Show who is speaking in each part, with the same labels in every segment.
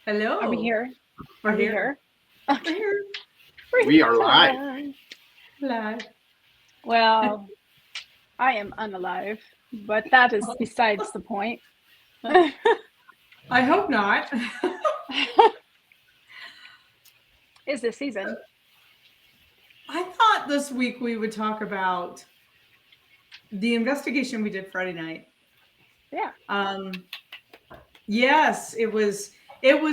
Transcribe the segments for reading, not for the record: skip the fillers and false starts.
Speaker 1: Are we
Speaker 2: Hello.
Speaker 1: here?
Speaker 2: We're
Speaker 1: Are we
Speaker 2: here.
Speaker 1: here?
Speaker 2: We're
Speaker 1: Okay.
Speaker 2: here.
Speaker 3: We are live.
Speaker 1: Live.
Speaker 2: Live.
Speaker 1: Well, I am unalive, but that is besides the point.
Speaker 2: I hope not.
Speaker 1: Is this season?
Speaker 2: I thought this week we would talk about the investigation we did Friday night.
Speaker 1: Yeah.
Speaker 2: Um, yes, it was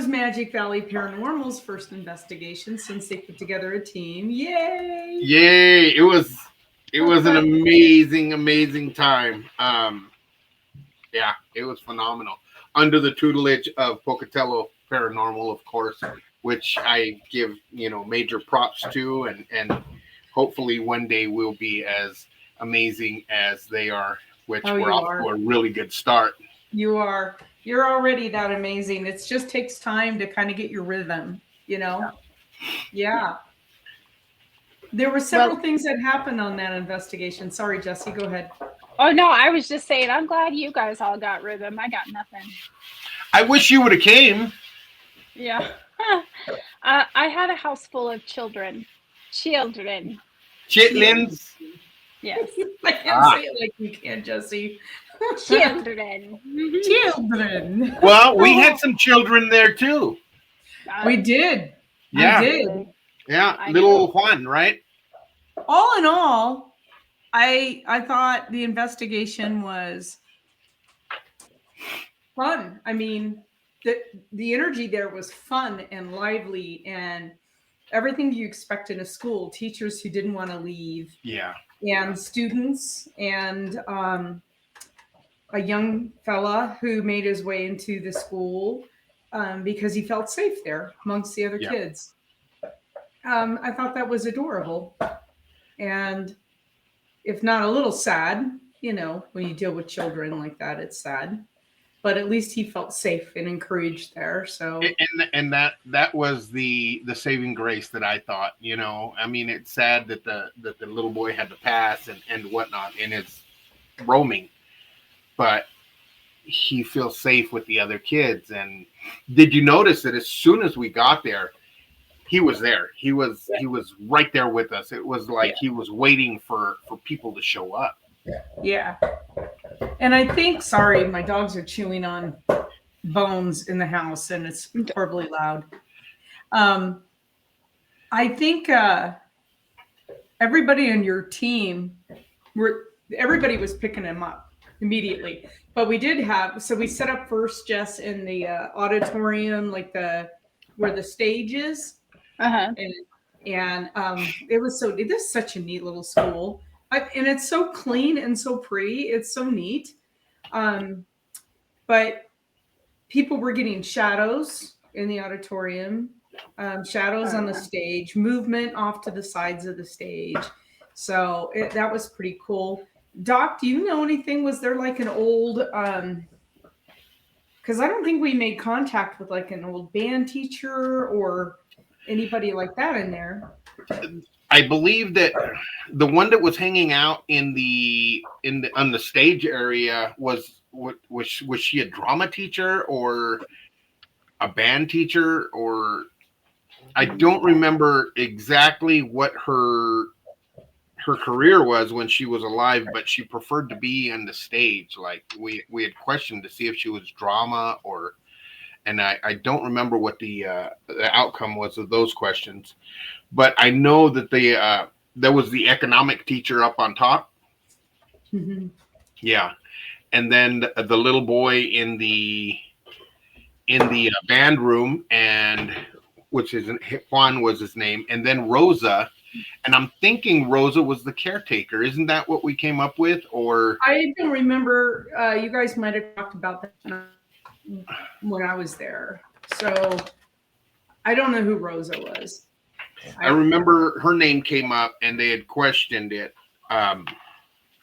Speaker 2: Magic Valley Paranormal's first investigation since they put together a team. Yay!
Speaker 3: Yay! It was an amazing time. Yeah, it was phenomenal. Under the tutelage of Pocatello Paranormal, of course, which I give major props to, and hopefully one day we'll be as amazing as they are, which
Speaker 2: Oh,
Speaker 3: we're
Speaker 2: you
Speaker 3: off
Speaker 2: are.
Speaker 3: to a really good start.
Speaker 2: You are. You're already that amazing. It just takes time to kind of get your rhythm, you know?
Speaker 1: Yeah.
Speaker 2: Yeah. There were several
Speaker 1: Well,
Speaker 2: things that happened on that investigation. Sorry, Jesse, go ahead.
Speaker 1: oh no, I was just saying, I'm glad you guys all got rhythm. I got nothing.
Speaker 3: I wish you would have came.
Speaker 1: Yeah. I had a house full of children. Children.
Speaker 3: Chitlins.
Speaker 1: Yes.
Speaker 2: I can't
Speaker 3: Ah.
Speaker 2: say it like you can, Jesse.
Speaker 1: Children.
Speaker 2: Children.
Speaker 3: Well, we had
Speaker 1: Oh,
Speaker 3: some children there too.
Speaker 2: We did. We
Speaker 3: Yeah,
Speaker 2: did.
Speaker 3: yeah.
Speaker 1: I
Speaker 3: Little
Speaker 1: know.
Speaker 3: Juan, right?
Speaker 2: All in all, I thought the investigation was fun. I mean, the energy there was fun and lively and everything you expect in a school. Teachers who didn't want to leave,
Speaker 3: Yeah.
Speaker 2: and students, and a young fella who made his way into the school because he felt safe there amongst the other
Speaker 3: Yeah.
Speaker 2: kids. I thought that was adorable. And if not a little sad, when you deal with children like that, it's sad. But at least he felt safe and encouraged there. So,
Speaker 3: And that was the saving grace that I thought. I mean, it's sad that the little boy had to pass and whatnot in his roaming, but he feels safe with the other kids. And did you notice that as soon as we got there, he was there. He was right there with us. It was like he was waiting for people to show up.
Speaker 2: yeah. And I think, sorry, my dogs are chewing on bones in the house and it's horribly loud. Um, I think everybody on your team everybody was picking him up immediately. But we did have, so we set up first, Jess, in the auditorium, like where the stage is,
Speaker 1: Uh-huh.
Speaker 2: and it was so. This is such a neat little school, and it's so clean and so pretty. It's so neat. Um, but people were getting shadows in the auditorium, shadows
Speaker 1: Oh
Speaker 2: on the
Speaker 1: yeah.
Speaker 2: stage, movement off to the sides of the stage. So that was pretty cool. Doc, do you know anything? Was there like an old, because I don't think we made contact with like an old band teacher or anybody like that in there.
Speaker 3: I believe that the one that was hanging out in the on the stage area was she a drama teacher or a band teacher, or I don't remember exactly what her career was when she was alive, but she preferred to be on the stage. Like we had questioned to see if she was drama or, and I don't remember what the outcome was of those questions, but I know that there was the economic teacher up on top.
Speaker 2: Mm-hmm.
Speaker 3: Yeah, and then the little boy in the band room, and which is Juan was his name, and then Rosa. And I'm thinking Rosa was the caretaker. Isn't that what we came up with? Or
Speaker 2: I don't remember. You guys might have talked about that when I was there. So I don't know who Rosa was.
Speaker 3: I remember her name came up and they had questioned it. Um,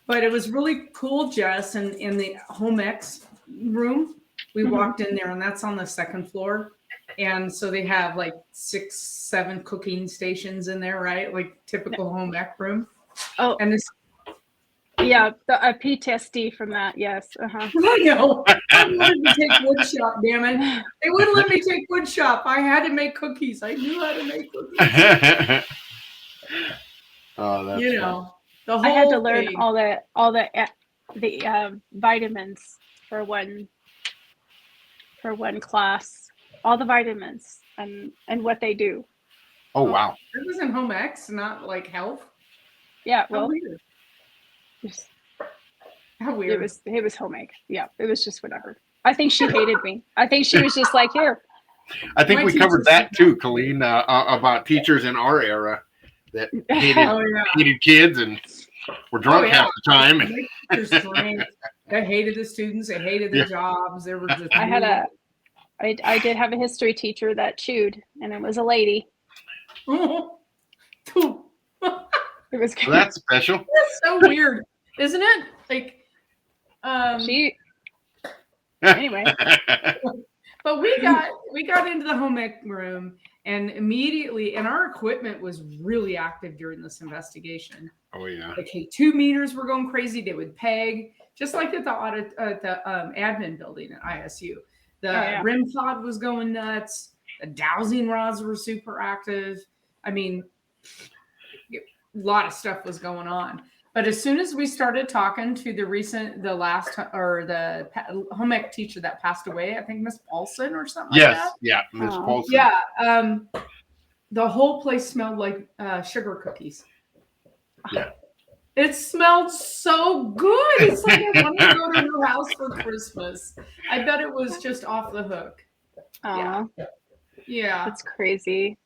Speaker 2: But it was really cool, Jess, and in the home X room, we
Speaker 1: Mm-hmm.
Speaker 2: walked in there, and that's on the second floor. And so they have like 6, 7 cooking stations in there, right? Like typical home ec room.
Speaker 1: Oh,
Speaker 2: And this,
Speaker 1: Yeah, a PTSD from that. Yes. Uh-huh.
Speaker 2: I know. I wanted to take wood shop, damn it. They wouldn't let me take wood shop. I had to make cookies. I knew how to make cookies.
Speaker 3: Oh, that's
Speaker 2: You
Speaker 3: fun.
Speaker 2: know, the
Speaker 1: I had to
Speaker 2: whole
Speaker 1: learn
Speaker 2: thing.
Speaker 1: the vitamins for one class, all the vitamins and what they do.
Speaker 3: Oh,
Speaker 2: Oh,
Speaker 3: wow.
Speaker 2: it was in home ec, not like health.
Speaker 1: Yeah,
Speaker 2: How
Speaker 1: well,
Speaker 2: weird.
Speaker 1: just,
Speaker 2: How
Speaker 1: it
Speaker 2: weird.
Speaker 1: was home ec. Yeah, it was just whatever. I think she hated me. I think she was just like, here.
Speaker 3: I think
Speaker 2: My
Speaker 3: we covered
Speaker 2: teachers.
Speaker 3: that too, Colleen, about teachers in our era that
Speaker 2: Oh yeah.
Speaker 3: hated kids and were
Speaker 2: Oh
Speaker 3: drunk
Speaker 2: yeah.
Speaker 3: half the time.
Speaker 2: My teachers drank. They hated the students. They hated
Speaker 3: Yeah.
Speaker 2: the jobs. They were just
Speaker 1: I had
Speaker 2: mean.
Speaker 1: I did have a history teacher that chewed, and it was a lady. It was
Speaker 3: Well, that's special.
Speaker 2: That's so weird, isn't it? Like,
Speaker 1: she anyway.
Speaker 2: but we got into the home ec room and immediately, and our equipment was really active during this investigation.
Speaker 3: Oh yeah.
Speaker 2: The K2 meters were going crazy. They would peg just like at the admin building at ISU. The RIM pod was going nuts. The dowsing rods were super active. I mean, a lot of stuff was going on. But as soon as we started talking to the home ec teacher that passed away, I think Miss Paulson or something like that.
Speaker 3: Yeah, Miss Paulson.
Speaker 2: Yeah, the whole place smelled like sugar cookies.
Speaker 3: Yeah.
Speaker 2: It smelled so good. It's like I want to go to her house for Christmas. I bet it was just off the hook.
Speaker 1: Yeah.
Speaker 2: Yeah.
Speaker 1: That's crazy.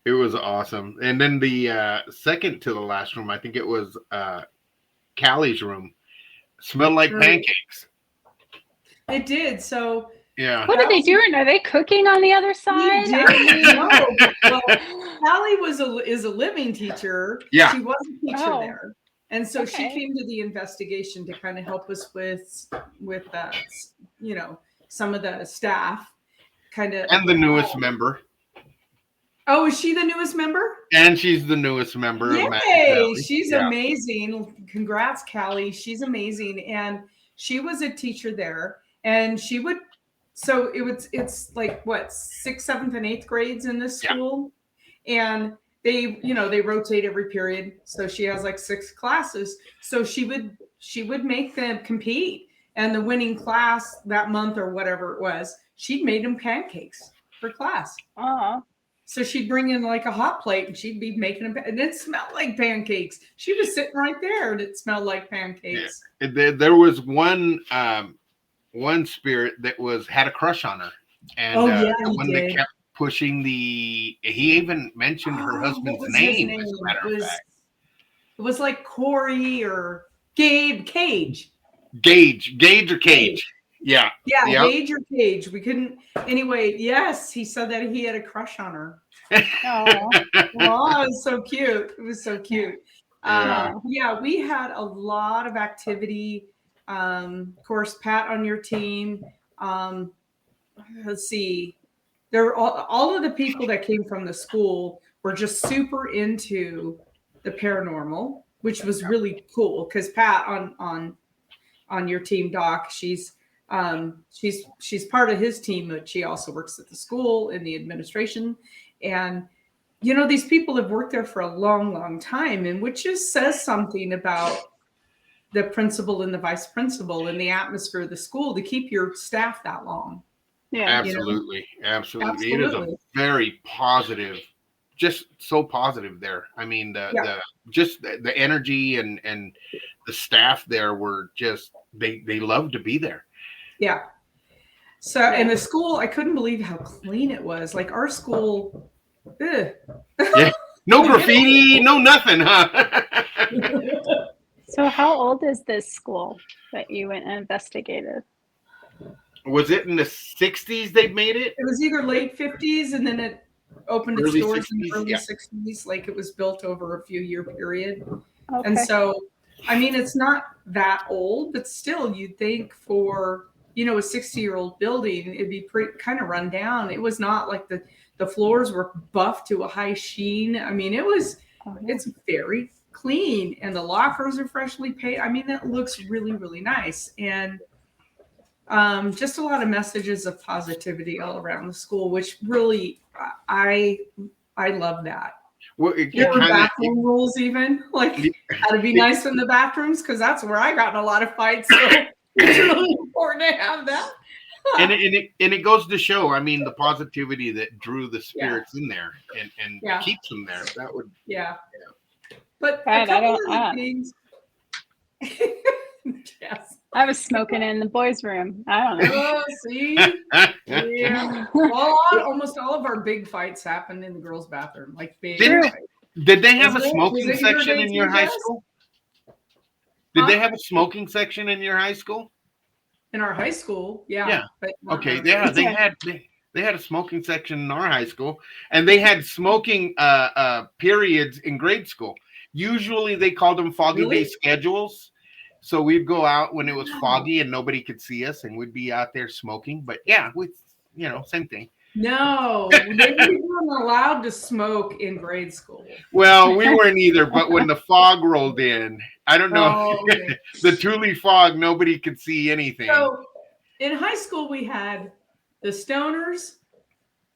Speaker 3: It was awesome. And then the second to the last room, I think it was Callie's room, smelled like pancakes.
Speaker 2: It did. So
Speaker 3: yeah.
Speaker 1: What are they doing? Are they cooking on the other side?
Speaker 2: No. Well, Callie is a living teacher.
Speaker 3: Yeah.
Speaker 2: She was a teacher there. And so she came to the investigation to kind of help us with some of the staff kind of.
Speaker 3: And the newest member.
Speaker 2: Oh, is she the newest member?
Speaker 3: And she's the newest member.
Speaker 2: Yay! She's amazing. Congrats, Callie. She's amazing. And she was a teacher there. And she would, so it's like what, 6th, 7th, and 8th grades in this school. And they rotate every period. So she has like 6 classes. So she would make them compete. And the winning class that month or whatever it was, she'd made them pancakes for class. So she'd bring in like a hot plate and she'd be making them, and it smelled like pancakes. She was sitting right there and it smelled like pancakes.
Speaker 3: Yeah. There was one spirit that had a crush on her. And the one that kept pushing he even mentioned her husband's name, as a matter of fact.
Speaker 2: It was like Corey or Gage or
Speaker 3: Cage. Yeah.
Speaker 2: Yeah, Gage or Cage. We couldn't. Anyway, yes, he said that he had a crush on her. Oh, it was so cute. It was so cute. Yeah, we had a lot of activity. Of course, Pat on your team. Let's see. There were all of the people that came from the school were just super into the paranormal, which was really cool because Pat on your team, Doc, she's part of his team, but she also works at the school in the administration. And these people have worked there for a long, long time, and which just says something about the principal and the vice principal and the atmosphere of the school to keep your staff that long.
Speaker 1: Yeah,
Speaker 3: absolutely. It is a very positive, just so positive there. I mean, the energy and the staff there were just they love to be there.
Speaker 2: Yeah. So in the school, I couldn't believe how clean it was. Like our school,
Speaker 3: no graffiti, no nothing, huh?
Speaker 1: So how old is this school that you went and investigated?
Speaker 3: Was it in the 60s they made it?
Speaker 2: It was either late 50s and then it opened its doors in the early 60s. Like it was built over a few year period. Okay. And so, I mean, it's not that old, but still you'd think for, a 60-year-old building, it'd be pretty kind of run down. It was not like the floors were buffed to a high sheen. I mean, it's very, clean and the lockers are freshly paid. I mean, that looks really, really nice. And just a lot of messages of positivity all around the school, which really, I love that.
Speaker 3: Well,
Speaker 2: There were
Speaker 3: kind of,
Speaker 2: bathroom rules, even like how to be nice in the bathrooms, because that's where I got in a lot of fights. So it's really important to have that.
Speaker 3: and it goes to show. I mean, the positivity that drew the spirits in there and
Speaker 2: Yeah.
Speaker 3: keeps them there. That would
Speaker 2: Yeah. But a
Speaker 1: God, I
Speaker 2: couple of
Speaker 1: don't.
Speaker 2: the things. Yes.
Speaker 1: I was smoking in the boys' room. I don't know.
Speaker 2: Oh, see? Yeah. Well, almost all of our big fights happened in the girls' bathroom, like big
Speaker 3: Didn't-
Speaker 2: fights.
Speaker 3: Did they have a
Speaker 2: Was
Speaker 3: smoking
Speaker 2: it your
Speaker 3: section
Speaker 2: day
Speaker 3: in your
Speaker 2: too,
Speaker 3: high
Speaker 2: Jess?
Speaker 3: school? Did
Speaker 2: Huh?
Speaker 3: they have a smoking section in your high school?
Speaker 2: In our high school, yeah.
Speaker 3: Yeah.
Speaker 2: But not
Speaker 3: Okay.
Speaker 2: in our
Speaker 3: Yeah, they had a smoking section in our high school, and they had smoking periods in grade school. Usually they called them foggy
Speaker 2: Really?
Speaker 3: day schedules. So we'd go out when it was
Speaker 2: Wow.
Speaker 3: foggy and nobody could see us, and we'd be out there smoking. But yeah, same thing.
Speaker 2: No, they weren't allowed to smoke in grade school.
Speaker 3: Well, we weren't either, but when the fog rolled in, I don't know,
Speaker 2: Oh, okay.
Speaker 3: the Thule fog, nobody could see anything.
Speaker 2: So in high school, we had the stoners,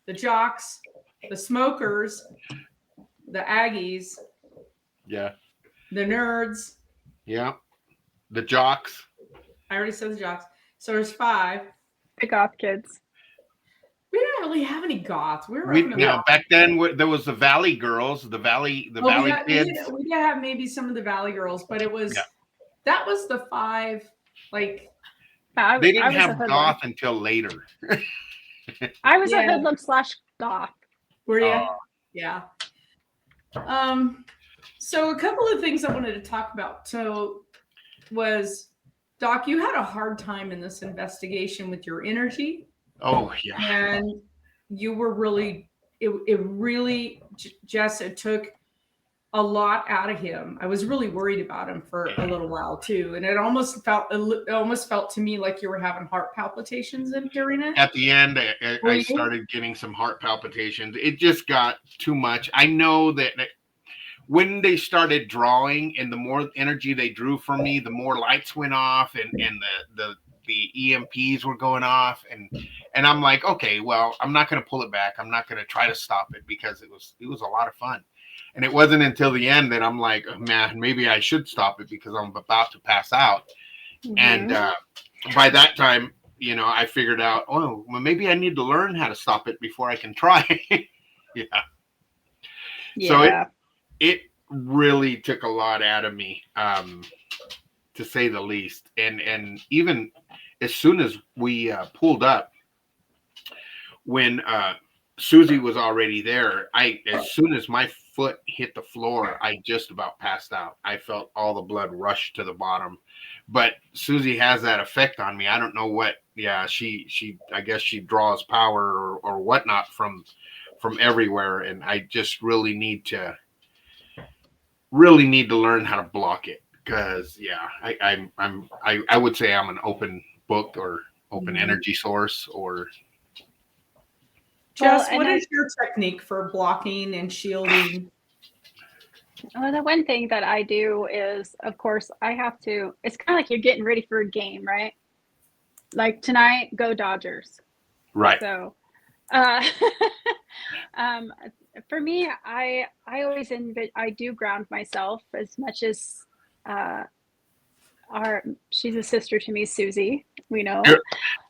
Speaker 2: the jocks, the smokers, the Aggies,
Speaker 3: Yeah.
Speaker 2: the nerds.
Speaker 3: Yeah. The jocks.
Speaker 2: I already said the jocks. So there's 5.
Speaker 1: The goth kids.
Speaker 2: We didn't really have any goths. We were up in the
Speaker 3: Now back then there was the Valley girls, the Valley kids.
Speaker 2: we did have maybe some of the Valley girls, but it was that was the 5 like
Speaker 3: They didn't
Speaker 1: I was a
Speaker 3: have
Speaker 1: hoodlum.
Speaker 3: goth until later.
Speaker 1: I was a
Speaker 2: Yeah.
Speaker 1: hoodlum / goth.
Speaker 2: were you?
Speaker 3: Oh.
Speaker 2: Yeah. So a couple of things I wanted to talk about. So was Doc, you had a hard time in this investigation with your energy.
Speaker 3: Oh yeah.
Speaker 2: And you were really it really, Jess, it took a lot out of him. I was really worried about him for a little while too, and it almost felt to me like you were having heart palpitations during it.
Speaker 3: At the end,
Speaker 2: Were
Speaker 3: I
Speaker 2: you?
Speaker 3: started getting some heart palpitations. It just got too much. I know that when they started drawing, and the more energy they drew from me, the more lights went off, and the EMPs were going off, and I'm like, okay, well, I'm not going to pull it back. I'm not going to try to stop it, because it was a lot of fun. And it wasn't until the end that I'm like, oh, man, maybe I should stop it, because I'm about to pass out. Mm-hmm. And by that time, I figured out, oh, well, maybe I need to learn how to stop it before I can try. Yeah. So it really took a lot out of me, to say the least. And even as soon as we pulled up, when Susie was already there, as soon as my foot hit the floor, I just about passed out. I felt all the blood rush to the bottom. But Susie has that effect on me. I don't know what. Yeah, she I guess she draws power or whatnot from everywhere, and I just really need to learn how to block it, because I would say I'm an open book or open energy source. Or
Speaker 2: Jess, what is your technique for blocking and shielding?
Speaker 1: Well, the one thing that I do is, of course, I have to. It's kind of like you're getting ready for a game, right? Like tonight, go Dodgers.
Speaker 3: Right.
Speaker 1: So, for me, I always I do ground myself as much as she's a sister to me, Susie. We know,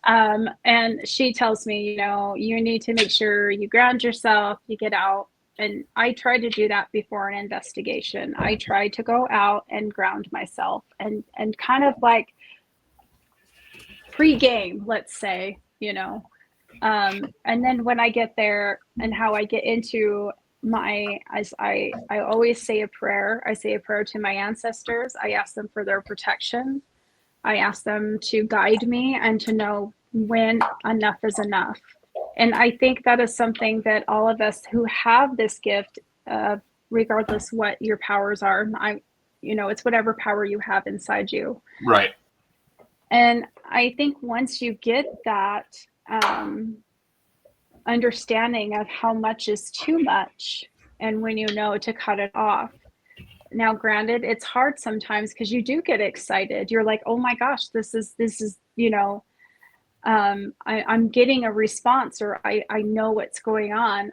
Speaker 1: and she tells me, you need to make sure you ground yourself. You get out, and I try to do that before an investigation. I try to go out and ground myself, and kind of like pre-game, let's say, and then when I get there, and how I get into as I always say a prayer. I say a prayer to my ancestors. I ask them for their protection. I ask them to guide me and to know when enough is enough. And I think that is something that all of us who have this gift, regardless what your powers are, it's whatever power you have inside you.
Speaker 3: Right.
Speaker 1: And I think once you get that understanding of how much is too much, and when you know to cut it off, Now, granted, it's hard sometimes because you do get excited. You're like, oh my gosh, this is, I'm getting a response, or I know what's going on.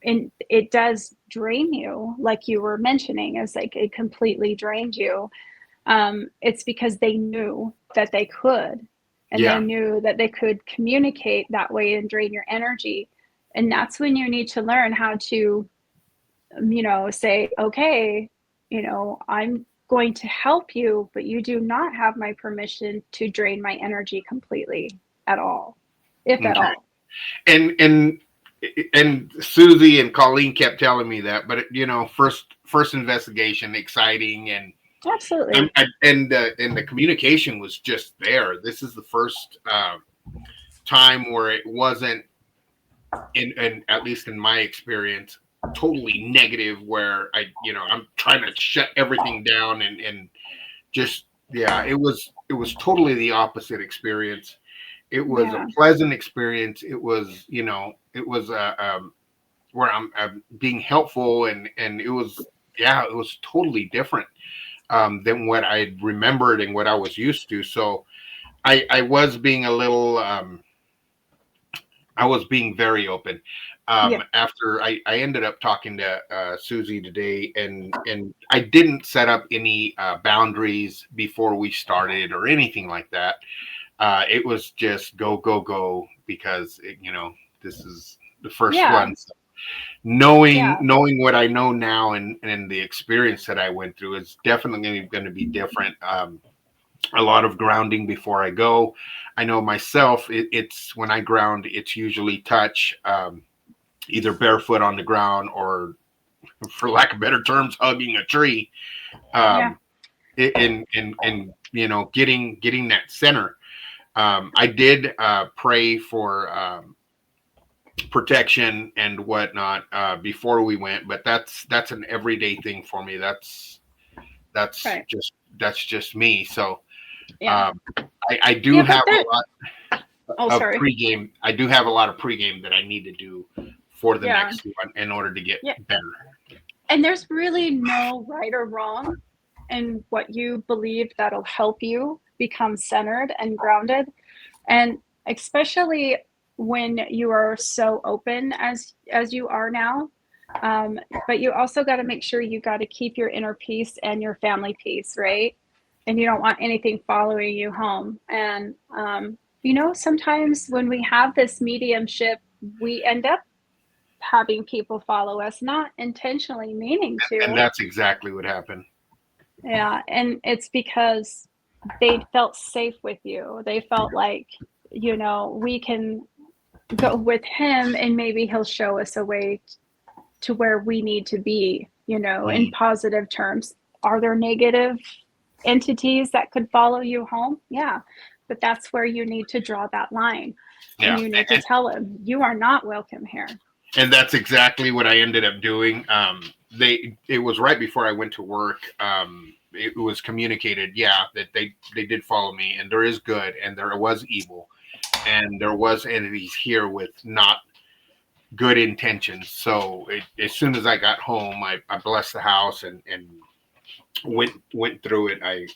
Speaker 1: And it does drain you, like you were mentioning, is like it completely drained you. It's because they knew that they could, and they
Speaker 3: Yeah.
Speaker 1: knew that they could communicate that way and drain your energy. And that's when you need to learn how to, say, okay, I'm going to help you, but you do not have my permission to drain my energy completely at all, if at
Speaker 3: Okay.
Speaker 1: all.
Speaker 3: And Susie and Colleen kept telling me that, but first investigation, exciting, and
Speaker 1: Absolutely.
Speaker 3: and the communication was just there. This is the first time where it wasn't, in at least in my experience, totally negative. Where I'm trying to shut everything down and just, yeah, it was totally the opposite experience. It was a
Speaker 1: Yeah.
Speaker 3: pleasant experience. It was, it was where I'm being helpful, and it was, yeah, it was totally different than what I remembered and what I was used to. So I was being a little, I was being very open.
Speaker 1: Yeah.
Speaker 3: After I ended up talking to Susie today, and I didn't set up any boundaries before we started or anything like that. It was just go, go, go, because this is the first
Speaker 1: Yeah.
Speaker 3: one. So knowing
Speaker 1: Yeah.
Speaker 3: knowing what I know now, and the experience that I went through is definitely going to be different. A lot of grounding before I go. I know myself. It's when I ground, it's usually touch, either barefoot on the ground or, for lack of better terms, hugging a tree.
Speaker 1: Yeah.
Speaker 3: Um, and getting that center. I did pray for protection and whatnot before we went, but that's an everyday thing for me. That's
Speaker 1: Right.
Speaker 3: just that's just me. So
Speaker 1: Yeah.
Speaker 3: um, I do
Speaker 1: Yeah. But
Speaker 3: have
Speaker 1: there,
Speaker 3: a lot
Speaker 1: oh,
Speaker 3: of
Speaker 1: sorry.
Speaker 3: pregame. I do have a lot of pregame that I need to do for the
Speaker 1: Yeah.
Speaker 3: next one in order to get
Speaker 1: Yeah.
Speaker 3: better.
Speaker 1: And there's really no right or wrong in what you believe that'll help you become centered and grounded. And especially when you are so open as you are now. But you also got to make sure you got to keep your inner peace and your family peace, right? And you don't want anything following you home. And sometimes when we have this mediumship, we end up having people follow us, not intentionally meaning
Speaker 3: And
Speaker 1: to.
Speaker 3: that's exactly what happened.
Speaker 1: Yeah, and it's because they felt safe with you. They felt like, we can go with him and maybe he'll show us a way to where we need to be, in
Speaker 3: Mm.
Speaker 1: positive terms. Are there negative entities that could follow you home? Yeah. But that's where you need to draw that line, and
Speaker 3: Yeah,
Speaker 1: you need to tell him you are not welcome here.
Speaker 3: and that's exactly what I ended up doing. It was right before I went to work. It was communicated, yeah, that they did follow me, and there is good, and there was evil, and there was entities here with not good intentions. So as soon as I got home, I blessed the house, and went through it. I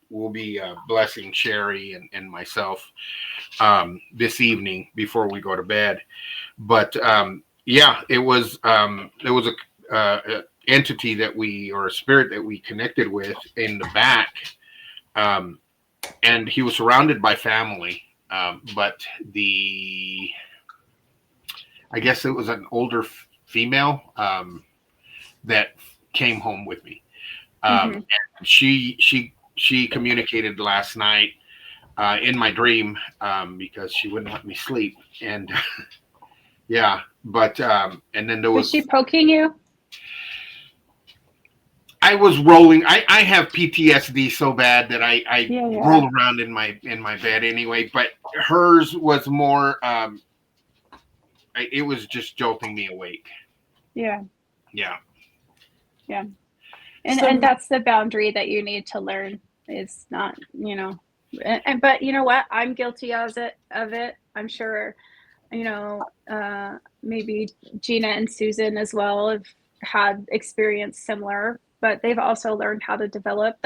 Speaker 3: will be blessing Sherry and myself this evening before we go to bed. But yeah, it was a entity that we, or a spirit that we connected with in the back, um, and he was surrounded by family. But I guess it was an older female that came home with me.
Speaker 1: Mm-hmm.
Speaker 3: And she communicated last night in my dream, because she wouldn't let me sleep, and yeah, but and then there
Speaker 1: Was she
Speaker 3: was,
Speaker 1: poking you?
Speaker 3: I was rolling. I have PTSD so bad that I
Speaker 1: Yeah, yeah,
Speaker 3: roll around in my bed anyway. But hers was more. It was just jolting me awake.
Speaker 1: yeah,
Speaker 3: Yeah.
Speaker 1: yeah. And
Speaker 2: So
Speaker 1: that's the boundary that you need to learn. Is not, but you know what? I'm guilty of it. I'm sure, maybe Gina and Susan as well have had experience similar. but they've also learned how to develop.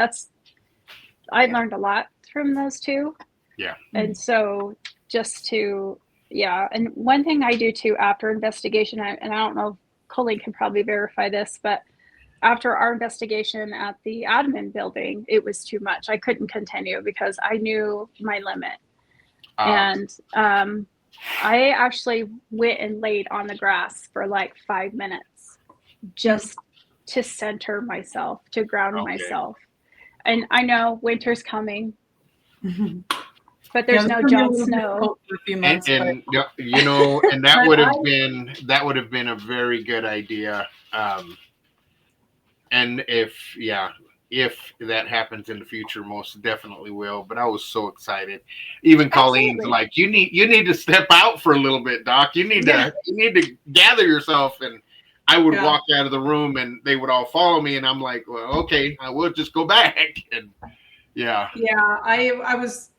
Speaker 1: I've learned a lot from those two.
Speaker 3: Yeah.
Speaker 1: And so just to, and one thing I do too after investigation, and I don't know if Colleen can probably verify this, but after our investigation at the admin building, it was too much. I couldn't continue because I knew my limit. And I actually went and laid on the grass for like 5 minutes just to center myself, to ground myself. And I know winter's coming, but there's no Jon Snow.
Speaker 2: For a few months,
Speaker 3: and you know, and that would have been a very good idea. And if that happens in the future, most definitely will. But I was so excited. Even Colleen's like, you need to step out for a little bit, Doc. You need to gather yourself. And I would walk out of the room, and they would all follow me, and I'm like, well, okay, I will just go back. And
Speaker 2: I was.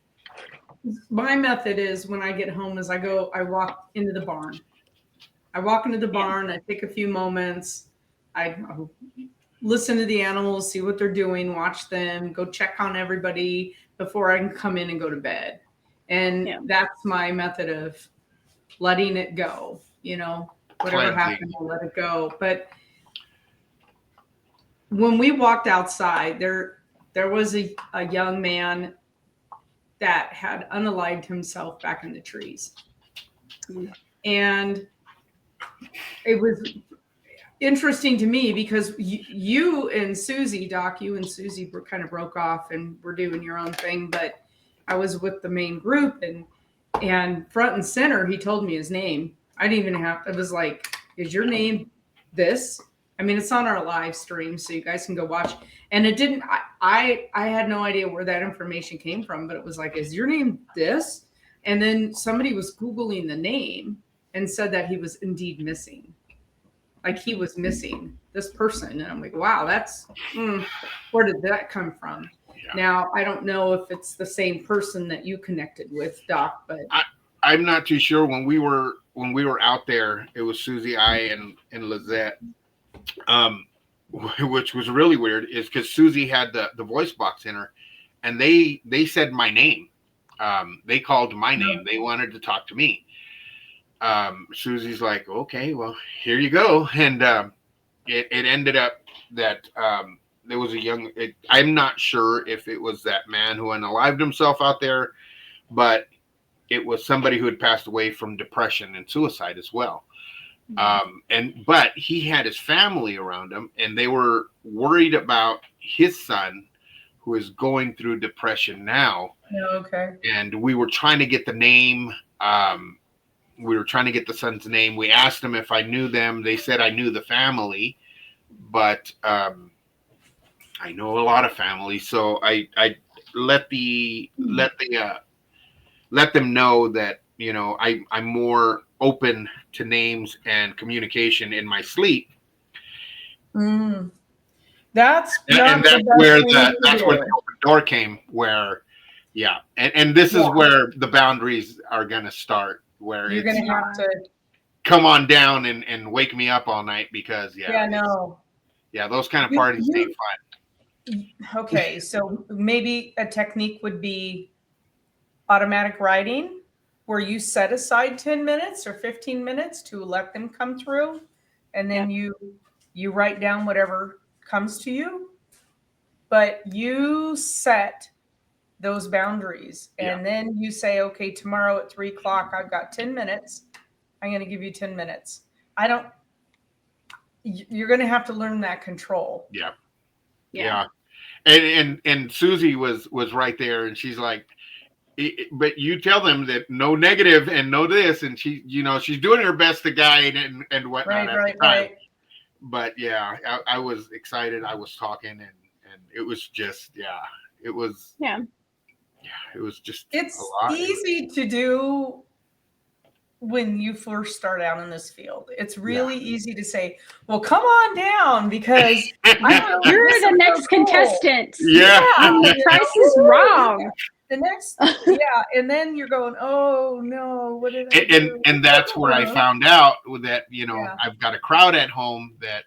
Speaker 2: My method is when I get home is I walk into the barn. I take a few moments. I listen to the animals, see what they're doing, watch them, go check on everybody before I can come in and go to bed. And that's my method of letting it go, whatever happened, I'll let it go. But when we walked outside, there was a young man that had unalived himself back in the trees. And it was interesting to me because you and Susie, Doc, were kind of broke off and were doing your own thing, but I was with the main group, and front and center, he told me his name. I didn't even it was like, is your name this? I mean, it's on our live stream, so you guys can go watch. And it didn't, I had no idea where that information came from, but it was like, is your name this? And then somebody was Googling the name and said that he was indeed missing. Like he was missing this person. And I'm like, wow, that's, where did that come from? Yeah. Now, I don't know if it's the same person that you connected with, Doc, but
Speaker 3: I'm not too sure. When we were out there, it was Susie, and Lizette. Which was really weird is because Susie had the voice box in her, and they said my name. They called my name. They wanted to talk to me. Susie's like, okay, well, here you go. And it ended up that there was I'm not sure if it was that man who unalived himself out there, but it was somebody who had passed away from depression and suicide as well. But he had his family around him, and they were worried about his son, who is going through depression now.
Speaker 2: Okay.
Speaker 3: And we were trying to get the name. We were trying to get the son's name. We asked them if I knew them. They said I knew the family, but I know a lot of families, so I let them know that I'm more open to names and communication in my sleep.
Speaker 2: That's
Speaker 3: where the open door came, where and this is where the boundaries are going to start, where
Speaker 2: you're going to have to
Speaker 3: come on down and wake me up all night, because those kind of parties ain't fun.
Speaker 2: Okay, so maybe a technique would be automatic writing, where you set aside 10 minutes or 15 minutes to let them come through, and then you write down whatever comes to you, but you set those boundaries, and then you say, okay, tomorrow at 3:00, I've got 10 minutes. I'm going to give you 10 minutes. You're going to have to learn that control.
Speaker 3: Yeah. And Susie was right there, and she's like, but you tell them that no negative and no this, and she, she's doing her best to guide and whatnot at the time. Right. But I was excited. I was talking, and it was just, it was just,
Speaker 2: it's easy to do when you first start out in this field. It's really easy to say, well, come on down, because
Speaker 1: you're the next contestant. The price is wrong.
Speaker 2: The next, and then you're going, oh no, what did I do?
Speaker 3: And that's where I found out that I've got a crowd at home that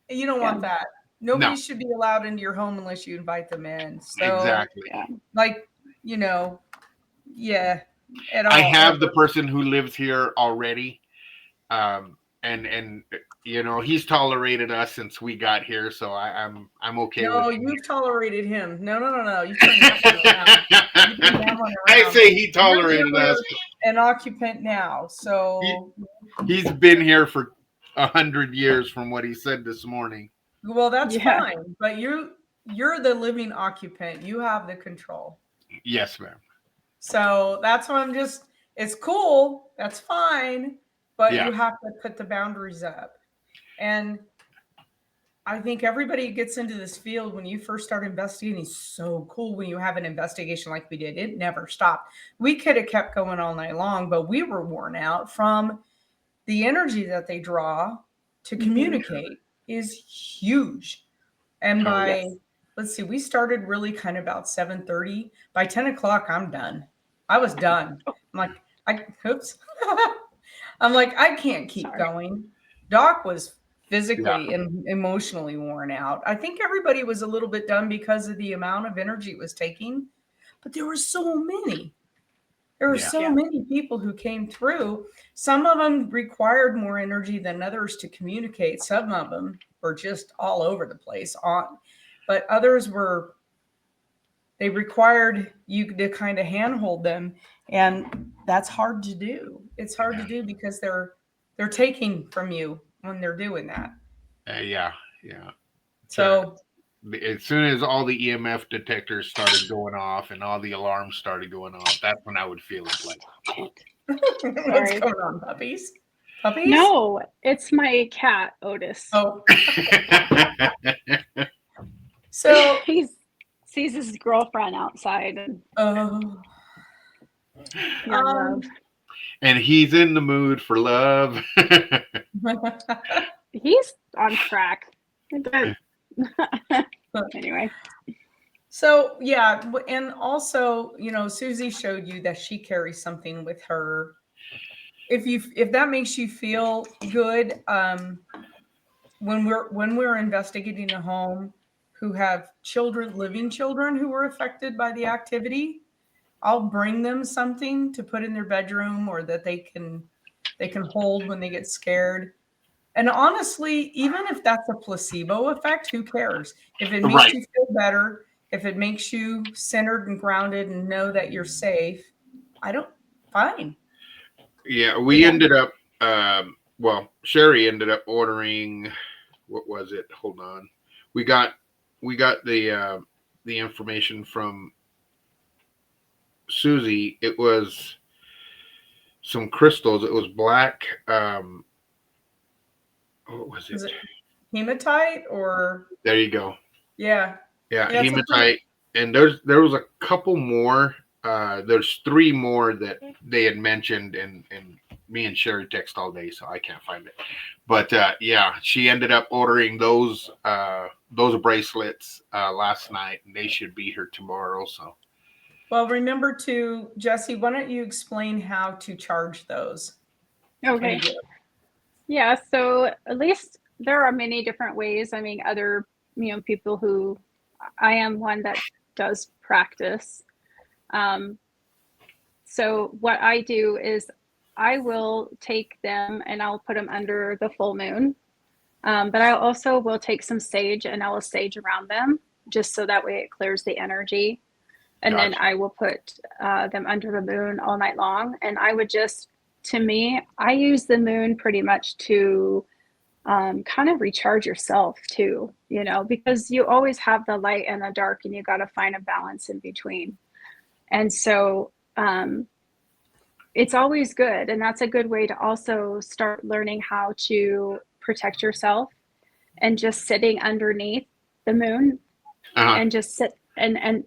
Speaker 2: You don't want that.
Speaker 3: No,
Speaker 2: Nobody should be allowed into your home unless you invite them in. So,
Speaker 3: exactly.
Speaker 1: Yeah.
Speaker 2: like, you know, yeah, at
Speaker 3: I
Speaker 2: all.
Speaker 3: have
Speaker 2: Ever.
Speaker 3: the person who lives here already, and you know he's tolerated us since we got here, so I'm okay with
Speaker 2: No,
Speaker 3: him.
Speaker 2: you've tolerated him. No. You turned that one around. You turned that one
Speaker 3: I
Speaker 2: around.
Speaker 3: say he
Speaker 2: You're
Speaker 3: tolerated us.
Speaker 2: an occupant now. So,
Speaker 3: He's been here for 100 years, from what he said this morning.
Speaker 2: well, that's
Speaker 1: Yeah.
Speaker 2: fine. But you're the living occupant. You have the control.
Speaker 3: Yes, ma'am.
Speaker 2: So that's why it's cool. That's fine. But
Speaker 3: Yeah,
Speaker 2: you have to put the boundaries up. And I think everybody gets into this field when you first start investigating. It's so cool when you have an investigation like we did. It never stopped. We could have kept going all night long, but we were worn out from the energy that they draw to communicate is huge. And
Speaker 3: oh yeah,
Speaker 2: by let's see, we started really kind of about 7:30. By 10 o'clock, I'm done. I was done. I'm like, oops. I'm like, I can't keep
Speaker 1: Sorry.
Speaker 2: going. Doc was
Speaker 3: yeah,
Speaker 2: physically and emotionally worn out. I think everybody was a little bit done because of the amount of energy it was taking, but there were so many. There were
Speaker 3: yeah,
Speaker 2: so
Speaker 1: Yeah.
Speaker 2: many people who came through. Some of them required more energy than others to communicate. Some of them were just all over the place but others were they required you to kind of handhold them, and that's hard to do. It's hard to do because they're taking from you when they're doing that.
Speaker 3: yeah, yeah. So,
Speaker 2: So
Speaker 3: as soon as all the EMF detectors started going off and all the alarms started going off, that's when I would feel it. Like,
Speaker 2: what's
Speaker 1: Sorry.
Speaker 2: going on, puppies? Puppies?
Speaker 1: No, it's my cat, Otis.
Speaker 2: Oh, so
Speaker 1: He sees his girlfriend outside and
Speaker 2: oh,
Speaker 1: young love.
Speaker 3: and he's in the mood for love.
Speaker 1: He's on track. But anyway,
Speaker 2: so yeah, and also, Susie showed you that she carries something with her. If that makes you feel good, when we're investigating a home who have living children who were affected by the activity, I'll bring them something to put in their bedroom or that they can hold when they get scared. And honestly, even if that's a placebo effect, who cares? If it makes
Speaker 3: Right.
Speaker 2: you feel better, if it makes you centered and grounded and know that you're safe, fine.
Speaker 3: Yeah, we ended up. Well, Sherry ended up ordering. What was it? Hold on. We got the information from Susie. It was some crystals. It was black. What was it?
Speaker 2: Is it hematite or
Speaker 3: There you go.
Speaker 2: yeah.
Speaker 3: Yeah,
Speaker 2: Yeah, it's a pretty
Speaker 3: hematite. And there was a couple more. There's three more that they had mentioned, and me and Sherry text all day, so I can't find it. But yeah, she ended up ordering those bracelets last night, and they should be here tomorrow. So
Speaker 2: well, remember to Jesse, why don't you explain how to charge those when
Speaker 1: okay.
Speaker 2: you get
Speaker 1: Yeah, so at least there are many different ways. I mean, other, people who I am one that does practice. So what I do is I will take them and I'll put them under the full moon. But I also will take some sage and I will sage around them just so that way it clears the energy. And then
Speaker 3: gotcha.
Speaker 1: I will put them under the moon all night long. And I would to me, I use the moon pretty much to kind of recharge yourself too, because you always have the light and the dark and you got to find a balance in between. And so it's always good. And that's a good way to also start learning how to protect yourself and just sitting underneath the moon
Speaker 3: Uh-huh.
Speaker 1: and just sit and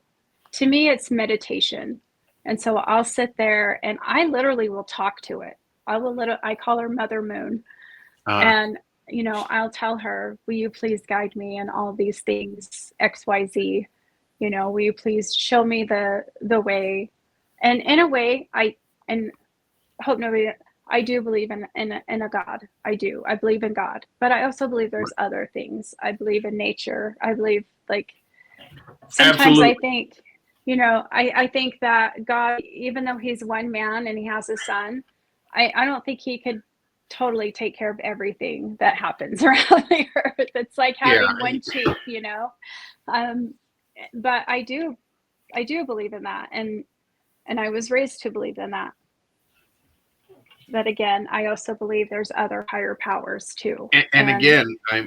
Speaker 1: to me it's meditation. And so I'll sit there and I literally will talk to it. I call her Mother Moon.
Speaker 3: Uh-huh.
Speaker 1: And I'll tell her, will you please guide me in all these things, XYZ? Will you please show me the way? And in a way, I hope nobody I do believe in a God. I do. I believe in God, but I also believe there's other things. I believe in nature. I believe, like, sometimes I
Speaker 3: Absolutely.
Speaker 1: think, I think that God, even though he's one man and he has a son, I don't think he could totally take care of everything that happens around the earth. It's like
Speaker 3: Yeah.
Speaker 1: having one chief. Um, but I do believe in that, and I was raised to believe in that. But again, I also believe there's other higher powers too.
Speaker 3: And
Speaker 1: And
Speaker 3: again,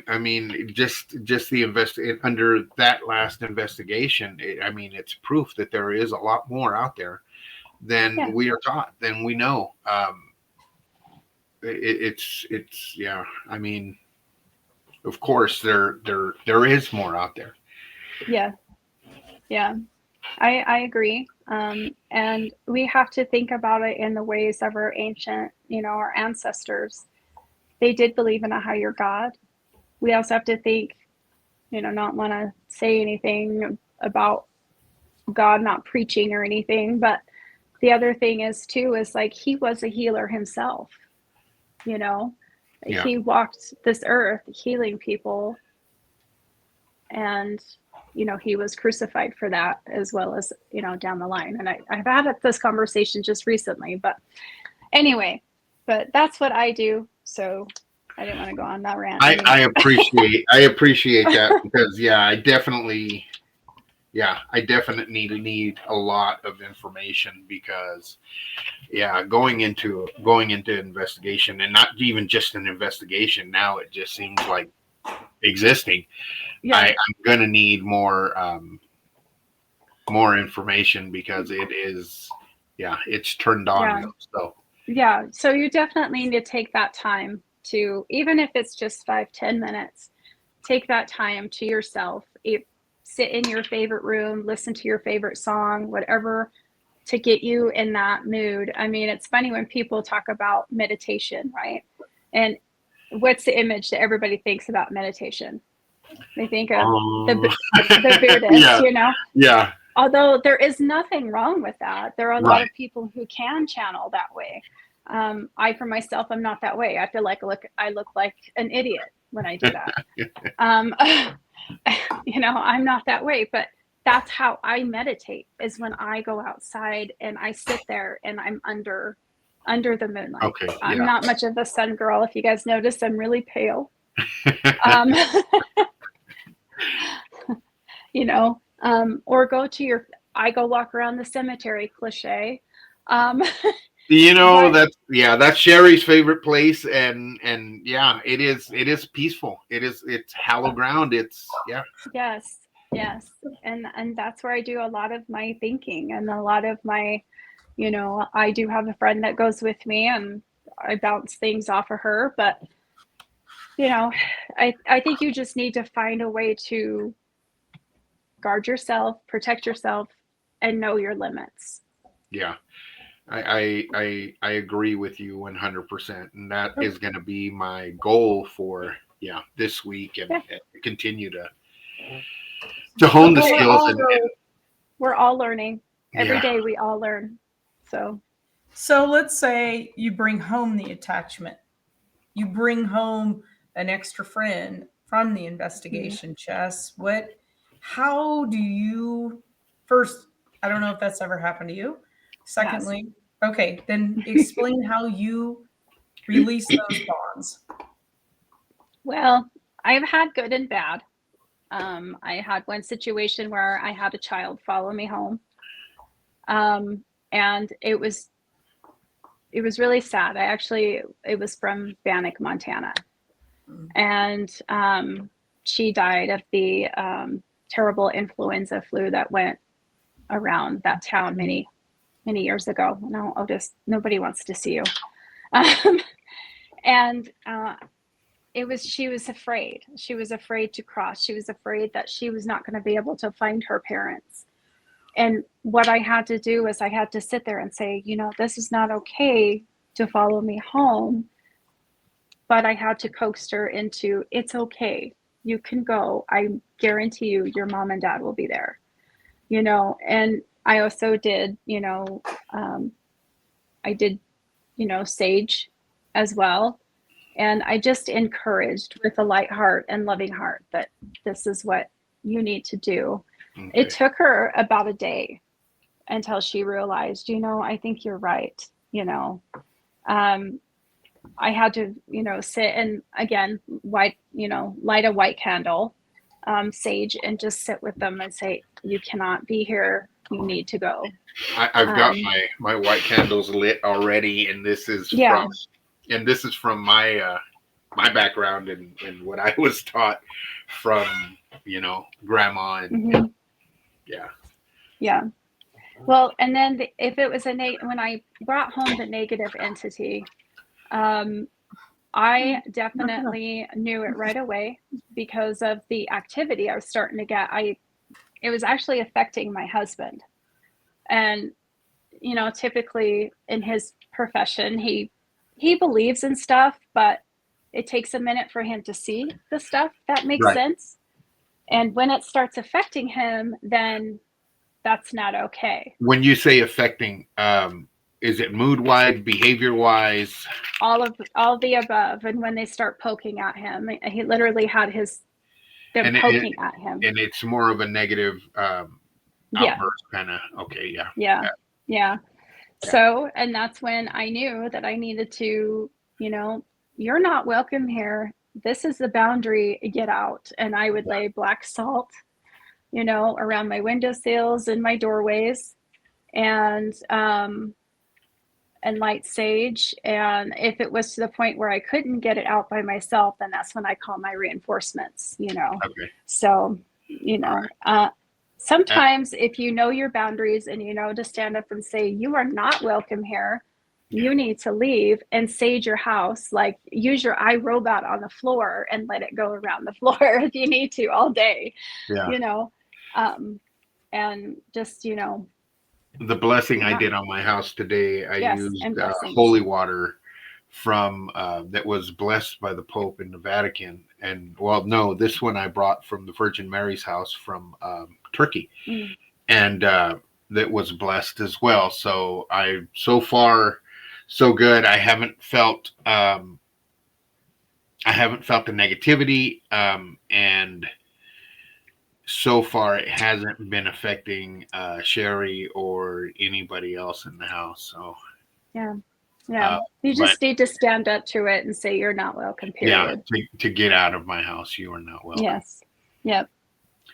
Speaker 3: I mean, just the under that last investigation, I mean, it's proof that there is a lot more out there than
Speaker 1: yeah,
Speaker 3: we are taught, than we know. It's yeah. I mean, of course, there is more out there.
Speaker 1: yeah, yeah. I agree. And we have to think about it in the ways of our ancient, our ancestors. They did believe in a higher God. We also have to think, not want to say anything about God not preaching or anything, but the other thing is too, is like he was a healer himself, you know.
Speaker 3: Yeah.
Speaker 1: He walked this earth healing people, and he was crucified for that, as well as down the line. And I've had this conversation just recently, but anyway, but that's what I do, so I didn't want to go on that rant
Speaker 3: I
Speaker 1: anymore.
Speaker 3: appreciate that, because I definitely need a lot of information, because going into investigation, and not even just an investigation, now it just seems like existing.
Speaker 1: Yeah,
Speaker 3: I'm gonna need more information, because it is it's turned on
Speaker 1: yeah,
Speaker 3: me. So
Speaker 1: yeah. So you definitely need to take that time to, even if it's just 5-10 minutes, take that time to yourself. Sit in your favorite room, listen to your favorite song, whatever, to get you in that mood. I mean, it's funny when people talk about meditation, right? And what's the image that everybody thinks about meditation? They think of
Speaker 3: um,
Speaker 1: the Buddhist,
Speaker 3: yeah, yeah,
Speaker 1: Although there is nothing wrong with that. There are a lot
Speaker 3: right.
Speaker 1: of people who can channel that way. I, for myself, I'm not that way. I feel like I look like an idiot when I do that. Um, I'm not that way, but that's how I meditate, is when I go outside and I sit there and I'm under the moonlight.
Speaker 3: Okay,
Speaker 1: I'm
Speaker 3: yeah.
Speaker 1: not much of a sun girl. If you guys notice, I'm really pale. Um, or I go walk around the cemetery, cliche. Um, but
Speaker 3: That's Sherry's favorite place, and it is peaceful. It's hallowed ground. It's
Speaker 1: yes, yes. And that's where I do a lot of my thinking, and a lot of my, I do have a friend that goes with me, and I bounce things off of her. But, I think you just need to find a way to guard yourself, protect yourself, and know your limits.
Speaker 3: yeah. I agree with you 100%, and that is going to be my goal for this week,
Speaker 1: Yeah.
Speaker 3: and continue to hone the
Speaker 1: Well,
Speaker 3: skills,
Speaker 1: we're all learning. Every
Speaker 3: yeah.
Speaker 1: day we all learn.
Speaker 2: So let's say you bring home the attachment. You bring home an extra friend from the investigation, Chess. How do you, first, I don't know if that's ever happened to you.
Speaker 1: Yes.
Speaker 2: Secondly, okay, then explain how you release those bonds.
Speaker 1: Well, I've had good and bad. I had one situation where I had a child follow me home. And it was really sad. It was from Bannock, Montana. And she died of the terrible influenza flu that went around that town many, many years ago. No, Otis, nobody wants to see you. And she was afraid. She was afraid to cross. She was afraid that she was not going to be able to find her parents. And what I had to do is I had to sit there and say, this is not okay to follow me home. But I had to coax her into, it's okay. You can go. I guarantee you, your mom and dad will be there. And I also did, I did, sage as well. And I just encouraged with a light heart and loving heart that this is what you need to do. It
Speaker 3: Okay.
Speaker 1: took her about a day until she realized, I think you're right. Um, I had to, sit and again, light a white candle, sage, and just sit with them and say, you cannot be here. You need to go.
Speaker 3: I've got
Speaker 1: Um,
Speaker 3: my white candles lit already, and
Speaker 1: yeah.
Speaker 3: this is from my background and what I was taught from grandma and
Speaker 1: Hmm.
Speaker 3: yeah.
Speaker 1: Yeah. Well, and then if it was when I brought home the negative entity, um, I definitely knew it right away because of the activity I was starting to get. It was actually affecting my husband. And, typically in his profession, he believes in stuff, but it takes a minute for him to see the stuff that makes
Speaker 3: Right.
Speaker 1: sense. And when it starts affecting him, then that's not okay.
Speaker 3: When you say affecting, is it mood wise, behavior wise?
Speaker 1: All the above. And when they start poking at him, he literally had them
Speaker 3: And
Speaker 1: poking at him.
Speaker 3: it's more of a negative
Speaker 1: Yeah.
Speaker 3: outburst kind of. Okay, yeah.
Speaker 1: Yeah. Yeah.
Speaker 3: Yeah.
Speaker 1: So, and that's when I knew that I needed to, you know, you're not welcome here. This is the boundary, get out. And I would lay black salt, around my windowsills and my doorways, and light sage. And if it was to the point where I couldn't get it out by myself, then that's when I call my reinforcements.
Speaker 3: Okay.
Speaker 1: So,
Speaker 3: All right.
Speaker 1: sometimes if you know your boundaries and you know to stand up and say, you are not welcome here,
Speaker 3: Yeah.
Speaker 1: you need to leave, and sage your house. Like, use your iRobot on the floor and let it go around the floor if you need to all day,
Speaker 3: Yeah.
Speaker 1: you know, and just,
Speaker 3: The blessing I
Speaker 1: not,
Speaker 3: did on my house today, I
Speaker 1: yes,
Speaker 3: used
Speaker 1: and blessings.
Speaker 3: holy water from that was blessed by the Pope in the Vatican. And well, no, this one I brought from the Virgin Mary's house from Turkey,
Speaker 1: Mm.
Speaker 3: and that was blessed as well. So so far, so good. I haven't felt the negativity, and so far it hasn't been affecting Sherry or anybody else in the house. So,
Speaker 1: Yeah. Yeah.
Speaker 3: uh,
Speaker 1: You
Speaker 3: but
Speaker 1: just need to stand up to it and say, you're not welcome,
Speaker 3: yeah,
Speaker 1: period.
Speaker 3: to get out of my house, you are not welcome.
Speaker 1: Yes. Yep.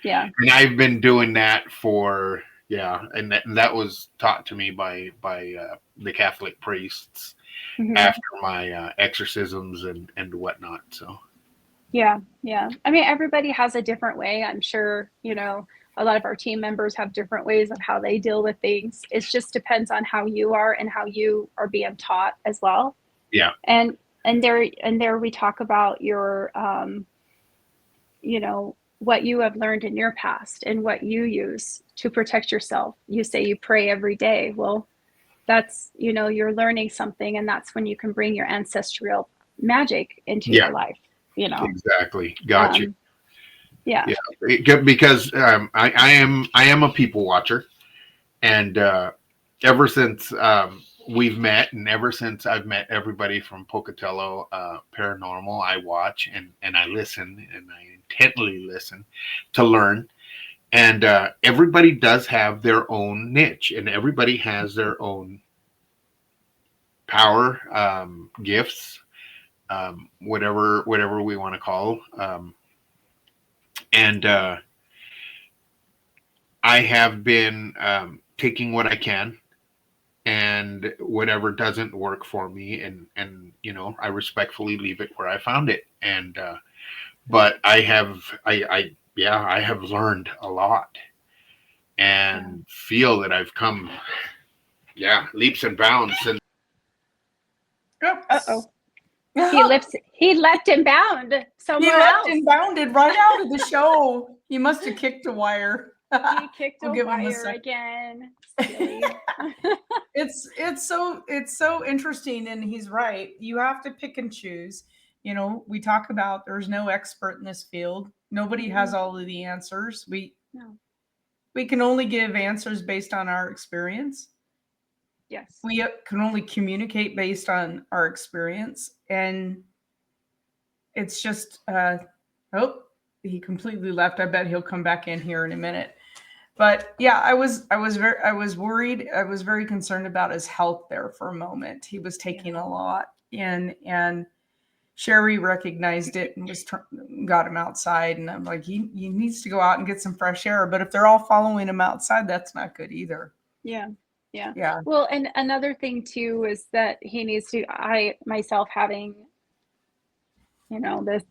Speaker 1: Yeah.
Speaker 3: And I've been doing that for yeah, and that was taught to me by the Catholic priests
Speaker 1: Hmm.
Speaker 3: after my exorcisms and whatnot. So
Speaker 1: Yeah. Yeah. I mean, everybody has a different way. I'm sure, a lot of our team members have different ways of how they deal with things. It just depends on how you are and how you are being taught as well.
Speaker 3: yeah,
Speaker 1: And, and there we talk about your, what you have learned in your past and what you use to protect yourself. You say you pray every day. Well, that's, you're learning something, and that's when you can bring your ancestral magic into
Speaker 3: yeah,
Speaker 1: your life.
Speaker 3: exactly. Got you.
Speaker 1: um yeah.
Speaker 3: Yeah, because I am a people watcher, and ever since we've met, and ever since I've met everybody from Pocatello Paranormal, I watch and I listen, and I intently listen to learn. And everybody does have their own niche, and everybody has their own power, gifts, whatever we want to call. And I have been taking what I can, and whatever doesn't work for me, and I respectfully leave it where I found it. And but I yeah, I have learned a lot
Speaker 1: Yeah.
Speaker 3: and feel that I've come, yeah, leaps and bounds. And
Speaker 2: Oops.
Speaker 1: Uh-oh. He leapt and bound
Speaker 2: He
Speaker 1: somewhere
Speaker 2: leapt
Speaker 1: else.
Speaker 2: and bounded right out of the show. He must have kicked a wire.
Speaker 1: He kicked
Speaker 2: We'll
Speaker 1: a
Speaker 2: give him a
Speaker 1: wire
Speaker 2: second.
Speaker 1: again. Silly.
Speaker 2: It's so interesting, and he's right. You have to pick and choose. We talk about there's no expert in this field. Nobody has
Speaker 1: Mm-mm.
Speaker 2: all of the answers. We
Speaker 1: No.
Speaker 2: we can only give answers based on our experience.
Speaker 1: Yes.
Speaker 2: We can only communicate based on our experience, and it's just oh, he completely left. I bet he'll come back in here in a minute. But yeah, I was worried. I was very concerned about his health there for a moment. He was taking a lot, and Sherry recognized it and got him outside. And I'm like, he needs to go out and get some fresh air. But if they're all following him outside, that's not good either.
Speaker 1: Yeah. Yeah.
Speaker 2: Yeah.
Speaker 1: Well, and another thing too is that he needs to, I myself having, this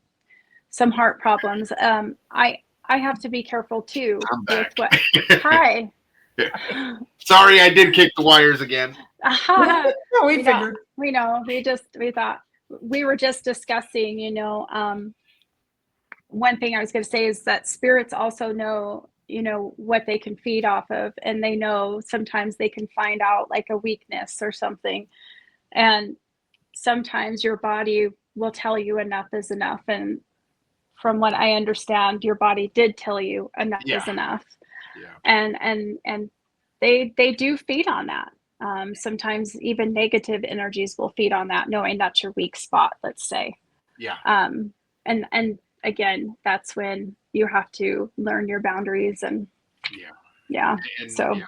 Speaker 1: some heart problems. I have to be careful too
Speaker 3: I'm
Speaker 1: with
Speaker 3: back.
Speaker 1: what. Hi.
Speaker 3: Sorry, I did kick the wires again.
Speaker 2: We
Speaker 1: we
Speaker 2: figured.
Speaker 1: know. We thought we were just discussing. One thing I was going to say is that spirits also know, what they can feed off of, and they know sometimes they can find out like a weakness or something, and sometimes your body will tell you enough is enough. And from what I understand, your body did tell you enough
Speaker 3: Yeah.
Speaker 1: is enough.
Speaker 3: Yeah.
Speaker 1: And they do feed on that. Sometimes even negative energies will feed on that, knowing that's your weak spot, let's say.
Speaker 3: Yeah.
Speaker 1: And again, that's when you have to learn your boundaries and
Speaker 3: Yeah. And
Speaker 1: so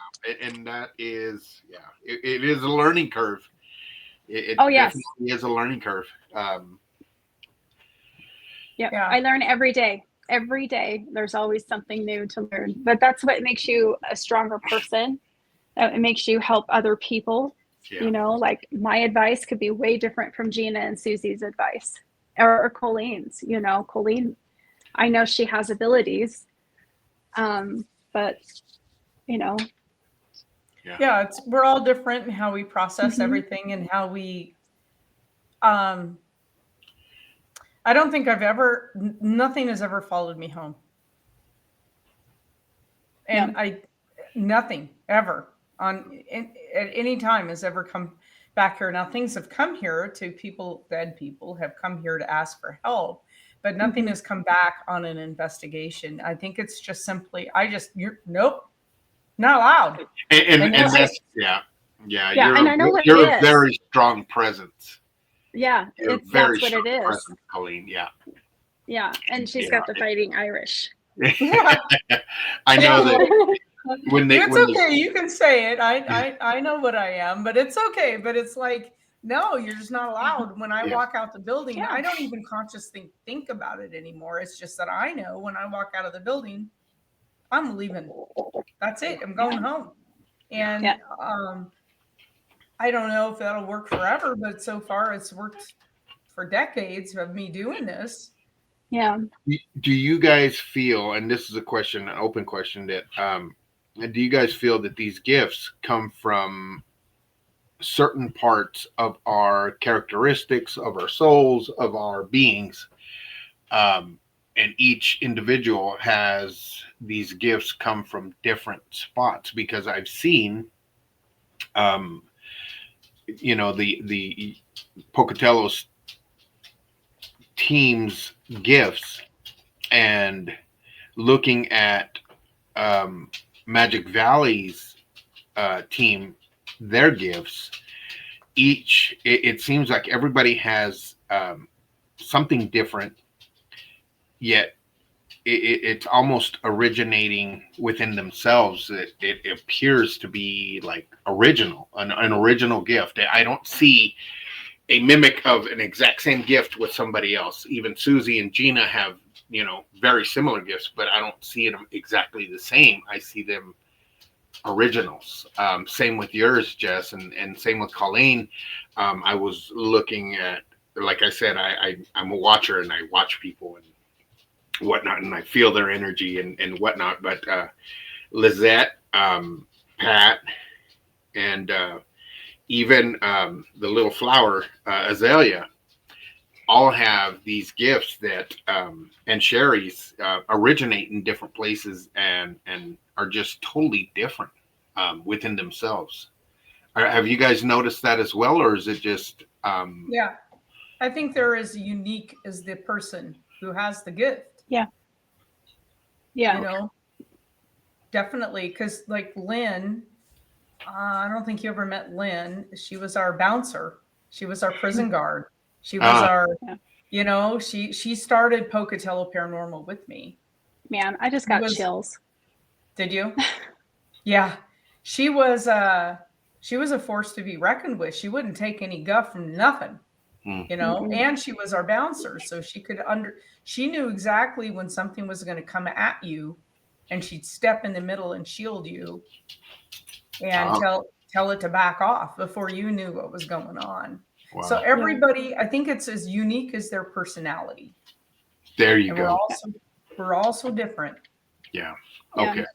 Speaker 3: and that is it is a learning curve. It
Speaker 1: oh yes,
Speaker 3: definitely is a learning curve.
Speaker 1: yeah, I learn every day. Every day there's always something new to learn, but that's what makes you a stronger person. It makes you help other people.
Speaker 3: Yeah.
Speaker 1: Like my advice could be way different from Gina and Susie's advice, or Colleen's. Colleen, I know she has abilities, but
Speaker 2: Yeah, we're all different in how we process
Speaker 1: Mhm.
Speaker 2: everything and how we I don't think nothing has ever followed me home. And nothing ever at any time has ever come back here. Now things have come here to dead people have come here to ask for help, but nothing has come back on an investigation. I think it's just simply, nope, not allowed.
Speaker 3: And that's
Speaker 1: and I know what it
Speaker 3: you're a
Speaker 1: is.
Speaker 3: very strong presence.
Speaker 1: Yeah,
Speaker 3: You're
Speaker 1: that's what it is.
Speaker 3: presence, Colleen. Yeah.
Speaker 1: Yeah, and she's got the fighting Irish.
Speaker 3: I know that
Speaker 2: it's okay. You can say it. I know what I am, but it's okay. But it's like, no, you're just not allowed. When I walk out the building, I don't even consciously think about it anymore. It's just that I know when I walk out of the building, I'm leaving. That's it. I'm going home. And I don't know if that'll work forever, but so far it's worked for decades of me doing this.
Speaker 1: Yeah.
Speaker 3: Do you guys feel, and this is a question, an open question, that do you guys feel that these gifts come from certain parts of our characteristics, of our souls, of our beings? And each individual has these gifts come from different spots, because I've seen, the Pocatello's team's gifts, and looking at Magic Valley's team, their gifts. It seems like everybody has something different, yet it's almost originating within themselves. It appears to be like an original gift. I don't see a mimic of an exact same gift with somebody else. Even Susie and Gina have, very similar gifts, but I don't see them exactly the same. I see them originals. Same with yours, Jess, and same with Colleen. I was looking at, like I said, I'm a watcher, and I watch people and whatnot, and I feel their energy and whatnot. But Lizette, Pat, and even the little flower, Azalea, all have these gifts that, and Sherry's, originate in different places and are just totally different within themselves. Have you guys noticed that as well, or is it just?
Speaker 2: Yeah, I think they're as unique as the person who has the gift.
Speaker 1: Yeah.
Speaker 2: Definitely, because like Lynn, I don't think you ever met Lynn. She was our bouncer. She was our prison guard. She was
Speaker 3: Ah,
Speaker 2: our,
Speaker 1: Yeah.
Speaker 2: she started Pocatello Paranormal with me.
Speaker 1: Man, I just
Speaker 2: She
Speaker 1: got
Speaker 2: was,
Speaker 1: chills.
Speaker 2: did you? Yeah. She was she was a force to be reckoned with. She wouldn't take any guff from nothing,
Speaker 3: hmm.
Speaker 1: Mm-mm.
Speaker 2: and she was our bouncer, so she knew exactly when something was going to come at you, and she'd step in the middle and shield you and
Speaker 3: Oh,
Speaker 2: tell it to back off before you knew what was going on. So
Speaker 3: wow.
Speaker 1: Yeah.
Speaker 2: everybody, I think it's as unique as their personality,
Speaker 3: There you
Speaker 2: and
Speaker 3: go.
Speaker 2: we're also different.
Speaker 3: Yeah.
Speaker 1: Yeah.
Speaker 3: Okay.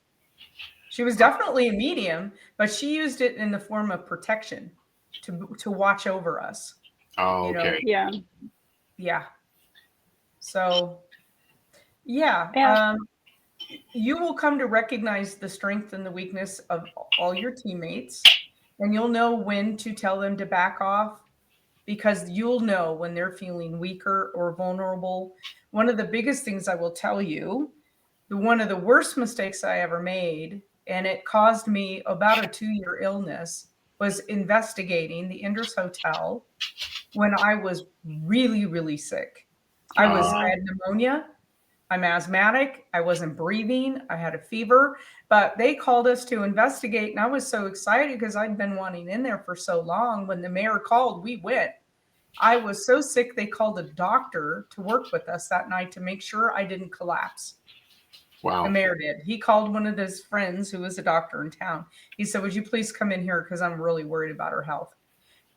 Speaker 2: She was definitely a medium, but she used it in the form of protection to watch over us.
Speaker 3: Oh,
Speaker 2: You know,
Speaker 3: okay.
Speaker 1: Yeah.
Speaker 2: yeah. So yeah,
Speaker 1: Yeah.
Speaker 2: you will come to recognize the strength and the weakness of all your teammates, and you'll know when to tell them to back off because you'll know when they're feeling weaker or vulnerable. One of the biggest things I will tell you, one of the worst mistakes I ever made, and it caused me about a 2-year illness, was investigating the Indus Hotel when I was really, really sick. I
Speaker 3: Oh,
Speaker 1: Yeah.
Speaker 2: had pneumonia. I'm asthmatic. I wasn't breathing. I had a fever, but they called us to investigate. And I was so excited because I'd been wanting in there for so long. When the mayor called, we went. I was so sick, they called a doctor to work with us that night to make sure I didn't collapse. The
Speaker 3: wow.
Speaker 2: mayor did. He called one of his friends who was a doctor in town. He said, "Would you please come in here? Because I'm really worried about her health."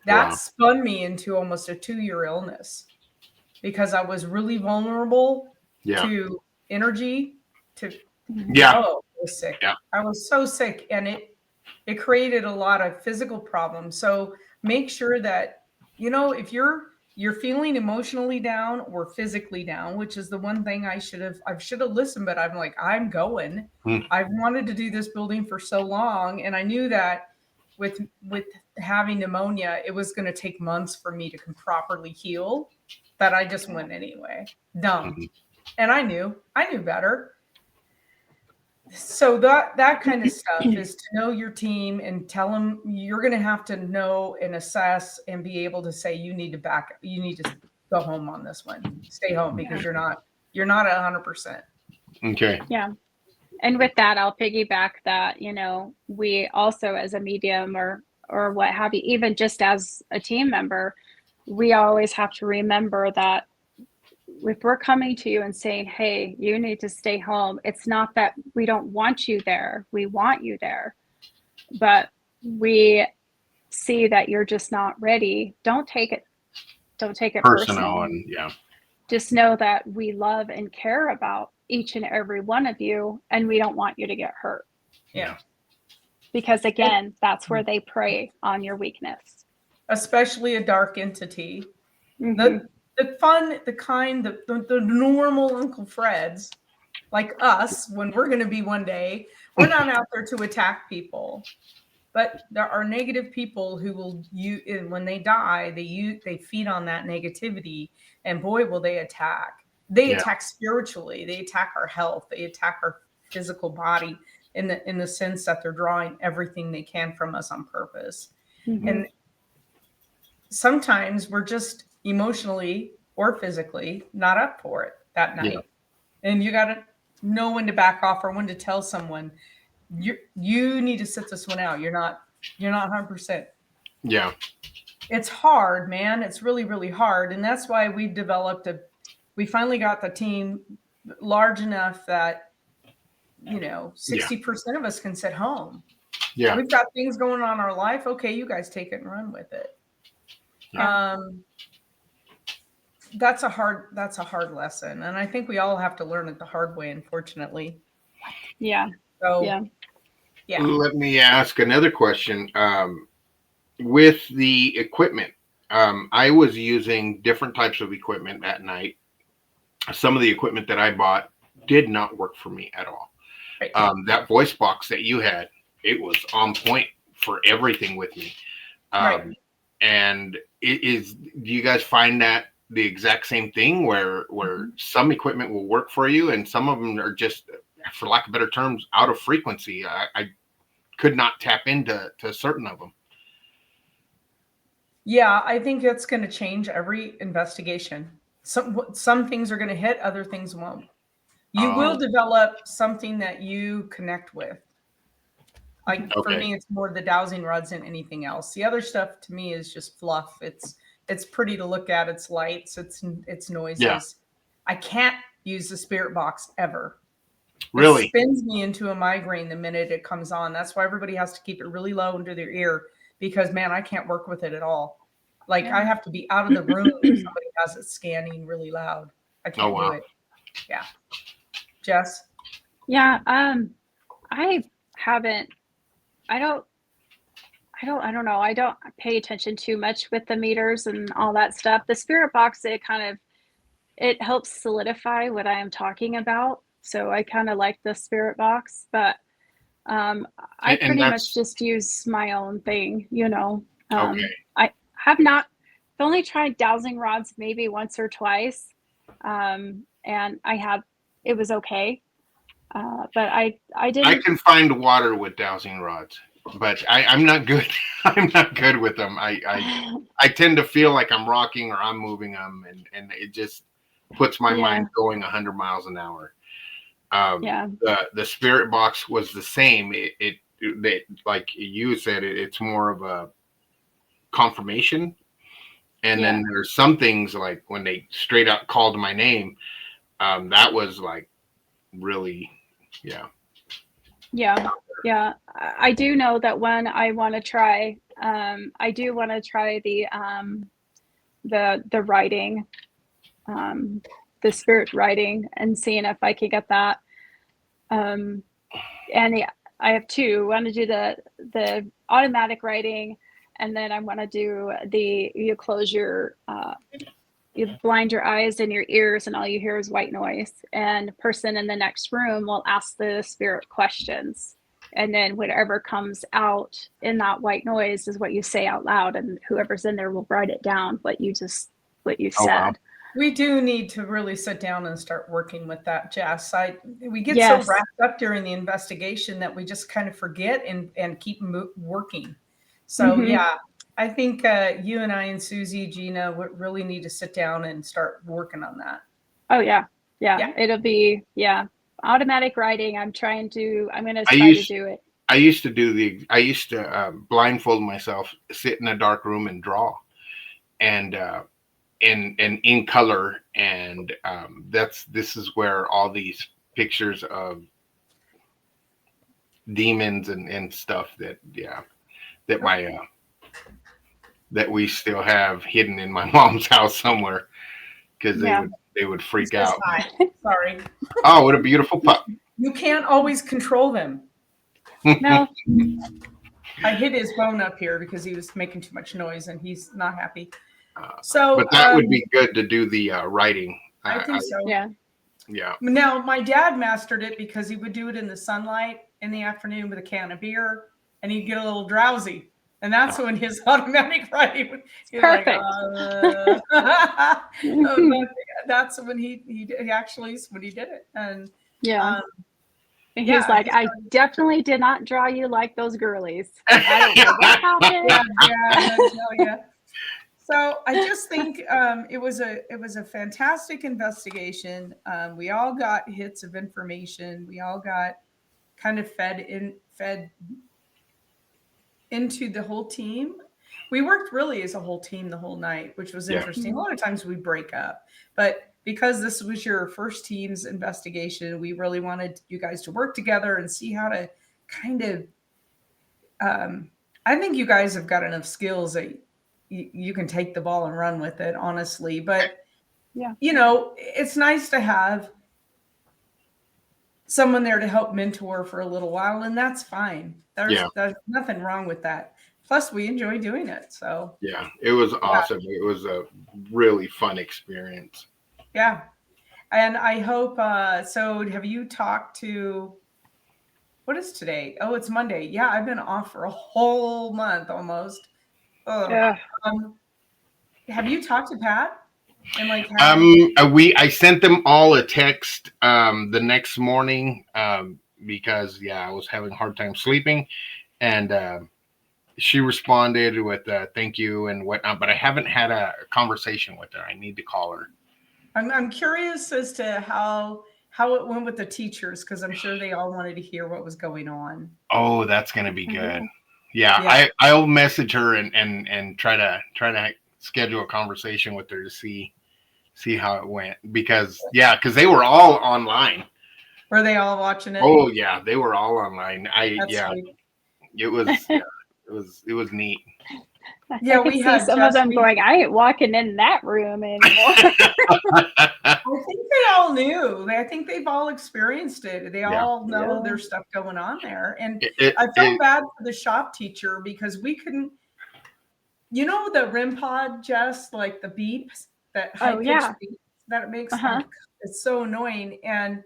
Speaker 2: That
Speaker 3: Wow.
Speaker 2: spun me into almost a 2-year illness because I was really vulnerable
Speaker 3: Yeah.
Speaker 2: to energy, to
Speaker 1: Mhm.
Speaker 3: Yeah.
Speaker 2: oh, I was sick.
Speaker 3: Yeah.
Speaker 2: I was so sick, and it created a lot of physical problems. So make sure that if you're feeling emotionally down or physically down, which is the one thing I should have listened, but I'm like, I'm going.
Speaker 3: Hmm.
Speaker 2: I've wanted to do this building for so long, and I knew that with having pneumonia, it was going to take months for me to properly heal. That I just went anyway. Dumb.
Speaker 3: Mhm.
Speaker 2: And I knew better. So that kind of stuff is to know your team and tell them you're going to have to know and assess and be able to say you need to go home on this one. Stay home
Speaker 1: Yeah.
Speaker 2: because you're not at 100%.
Speaker 3: Okay.
Speaker 1: Yeah. And with that, I'll piggyback that, we also as a medium or what have you, even just as a team member, we always have to remember that if we're coming to you and saying, hey, you need to stay home, it's not that we don't want you there. We want you there. But we see that you're just not ready. Don't take it
Speaker 3: Personal
Speaker 1: personal.
Speaker 3: and yeah.
Speaker 1: Just know that we love and care about each and every one of you, and we don't want you to get hurt.
Speaker 2: Yeah.
Speaker 3: Yeah.
Speaker 1: Because again, that's where they prey on your weakness.
Speaker 2: Especially a dark entity.
Speaker 1: Mm-hmm.
Speaker 2: The fun, the kind, the normal Uncle Freds, like us, when we're going to be one day, we're not out there to attack people. But there are negative people who will when they die, they feed on that negativity, and boy, will they attack. They
Speaker 3: Yeah.
Speaker 2: attack spiritually. They attack our health. They attack our physical body in the sense that they're drawing everything they can from us on purpose.
Speaker 1: Mm-hmm.
Speaker 2: And sometimes we're just emotionally or physically not up for it that
Speaker 3: Yeah.
Speaker 2: night, and you got to know when to back off or when to tell someone you need to sit this one out. You're not 100%.
Speaker 3: Yeah.
Speaker 2: It's hard, man. It's really, really hard. And that's why we finally got the team large enough that,
Speaker 3: Yeah.
Speaker 2: 60% of us can sit home.
Speaker 3: Yeah.
Speaker 2: We've got things going on in our life. Okay, you guys take it and run with it.
Speaker 1: Yeah.
Speaker 2: That's a hard lesson. And I think we all have to learn it the hard way, unfortunately.
Speaker 1: Yeah.
Speaker 2: So
Speaker 1: Yeah.
Speaker 2: yeah.
Speaker 3: Let me ask another question. With the equipment, I was using different types of equipment at night. Some of the equipment that I bought did not work for me at all.
Speaker 2: Right.
Speaker 3: That voice box that you had, it was on point for everything with me.
Speaker 2: Right.
Speaker 3: And do you guys find that the exact same thing where some equipment will work for you and some of them are just, for lack of better terms, out of frequency? I could not tap into certain of them.
Speaker 2: Yeah, I think it's going to change every investigation. Some things are going to hit, other things won't. You will develop something that you connect with. Like for me, it's more the dowsing rods than anything else. The other stuff to me is just fluff. It's pretty to look at. It's lights. It's noises.
Speaker 3: Yeah.
Speaker 2: I can't use the spirit box ever.
Speaker 3: Really?
Speaker 2: It spins me into a migraine the minute it comes on. That's why everybody has to keep it really low under their ear, because man, I can't work with it at all. Like I have to be out of the room if somebody has it scanning really loud. I can't do it. Yeah. Jess?
Speaker 1: Yeah, I haven't I don't know. I don't pay attention too much with the meters and all that stuff. The spirit box, it helps solidify what I am talking about. So I kind of like the spirit box, but I pretty much just use my own thing, you know. I have not, I've only tried dowsing rods maybe once or twice. And it was okay. But I didn't.
Speaker 3: I can find water with dowsing rods, but I'm not good. I'm not good with them. I tend to feel like I'm rocking or I'm moving them, and it just puts my mind going 100 miles an hour. The spirit box was the same. It like you said, it's more of a confirmation. And then there's some things like when they straight up called my name, that was like really,
Speaker 1: Yeah. I do know that when I want to try, I do want to try the writing, the spirit writing, and seeing if I can get that. And I have two. I want to do the automatic writing, and then I want to do you close you blind your eyes and your ears, and all you hear is white noise. And the person in the next room will ask the spirit questions. And then whatever comes out in that white noise is what you say out loud. And whoever's in there will write it down, what you said. Wow.
Speaker 2: We do need to really sit down and start working with that, Jess. We get so wrapped up during the investigation that we just kind of forget and keep working. So I think you and I and Susie, Gina, really need to sit down and start working on that.
Speaker 1: Oh yeah. It'll be automatic writing. I'm going to try to do it.
Speaker 3: I used to blindfold myself, sit in a dark room and draw, and in color, and this is where all these pictures of demons and stuff that we still have hidden in my mom's house somewhere, because they would freak out.
Speaker 2: Sorry.
Speaker 3: Oh, what a beautiful pup.
Speaker 2: You can't always control them.
Speaker 1: No.
Speaker 2: I hit his bone up here because he was making too much noise and he's not happy.
Speaker 3: But that would be good to do the writing.
Speaker 2: I think so.
Speaker 1: Yeah.
Speaker 2: Now, my dad mastered it because he would do it in the sunlight in the afternoon with a can of beer, and he'd get a little drowsy. And that's when his automatic writing would be
Speaker 1: perfect.
Speaker 2: That's when he actually when he did it. And
Speaker 1: he's like, I definitely did not draw you like those girlies. I don't know what happened.
Speaker 2: So I just think it was a fantastic investigation. We all got hits of information. We all got kind of fed into the whole team. We worked really as a whole team the whole night, which was interesting. A lot of times we break up, but because this was your first team's investigation, we really wanted you guys to work together and see how to kind of, I think you guys have got enough skills that you can take the ball and run with it, honestly. But, it's nice to have someone there to help mentor for a little while, and that's fine. There's nothing wrong with that. Plus, we enjoy doing it. So
Speaker 3: it was awesome. It was a really fun experience.
Speaker 2: Yeah, and I hope. So, have you talked to? What is today? Oh, it's Monday. Yeah, I've been off for a whole month almost. Have you talked to Pat? And
Speaker 3: I sent them all a text the next morning because I was having a hard time sleeping, and she responded with thank you and whatnot. But I haven't had a conversation with her. I need to call her.
Speaker 2: I'm curious as to how it went with the teachers, because I'm sure they all wanted to hear what was going on.
Speaker 3: Oh, that's gonna be good.
Speaker 1: Mhm.
Speaker 3: Yeah,
Speaker 2: Yeah.
Speaker 3: I'll message her and try to schedule a conversation with her to see how it went, because they were all online.
Speaker 2: Were they all watching it?
Speaker 3: Oh yeah, they were all online.
Speaker 2: That's sweet.
Speaker 3: It was it was neat.
Speaker 2: Yeah,
Speaker 1: I could
Speaker 2: we
Speaker 1: see
Speaker 2: had
Speaker 1: some of
Speaker 2: just
Speaker 1: them going, I ain't walking in that room anymore.
Speaker 2: I think they all knew. I think they've all experienced it. They
Speaker 3: Yeah.
Speaker 2: all know
Speaker 1: Yeah.
Speaker 2: there's stuff going on there. And
Speaker 3: It,
Speaker 2: I felt bad for the shop teacher because we couldn't, you know, the REM pod, Jess, like the beeps, that high pitched
Speaker 1: yeah.
Speaker 2: beep that it makes.
Speaker 1: Uh-huh.
Speaker 2: It's so annoying. And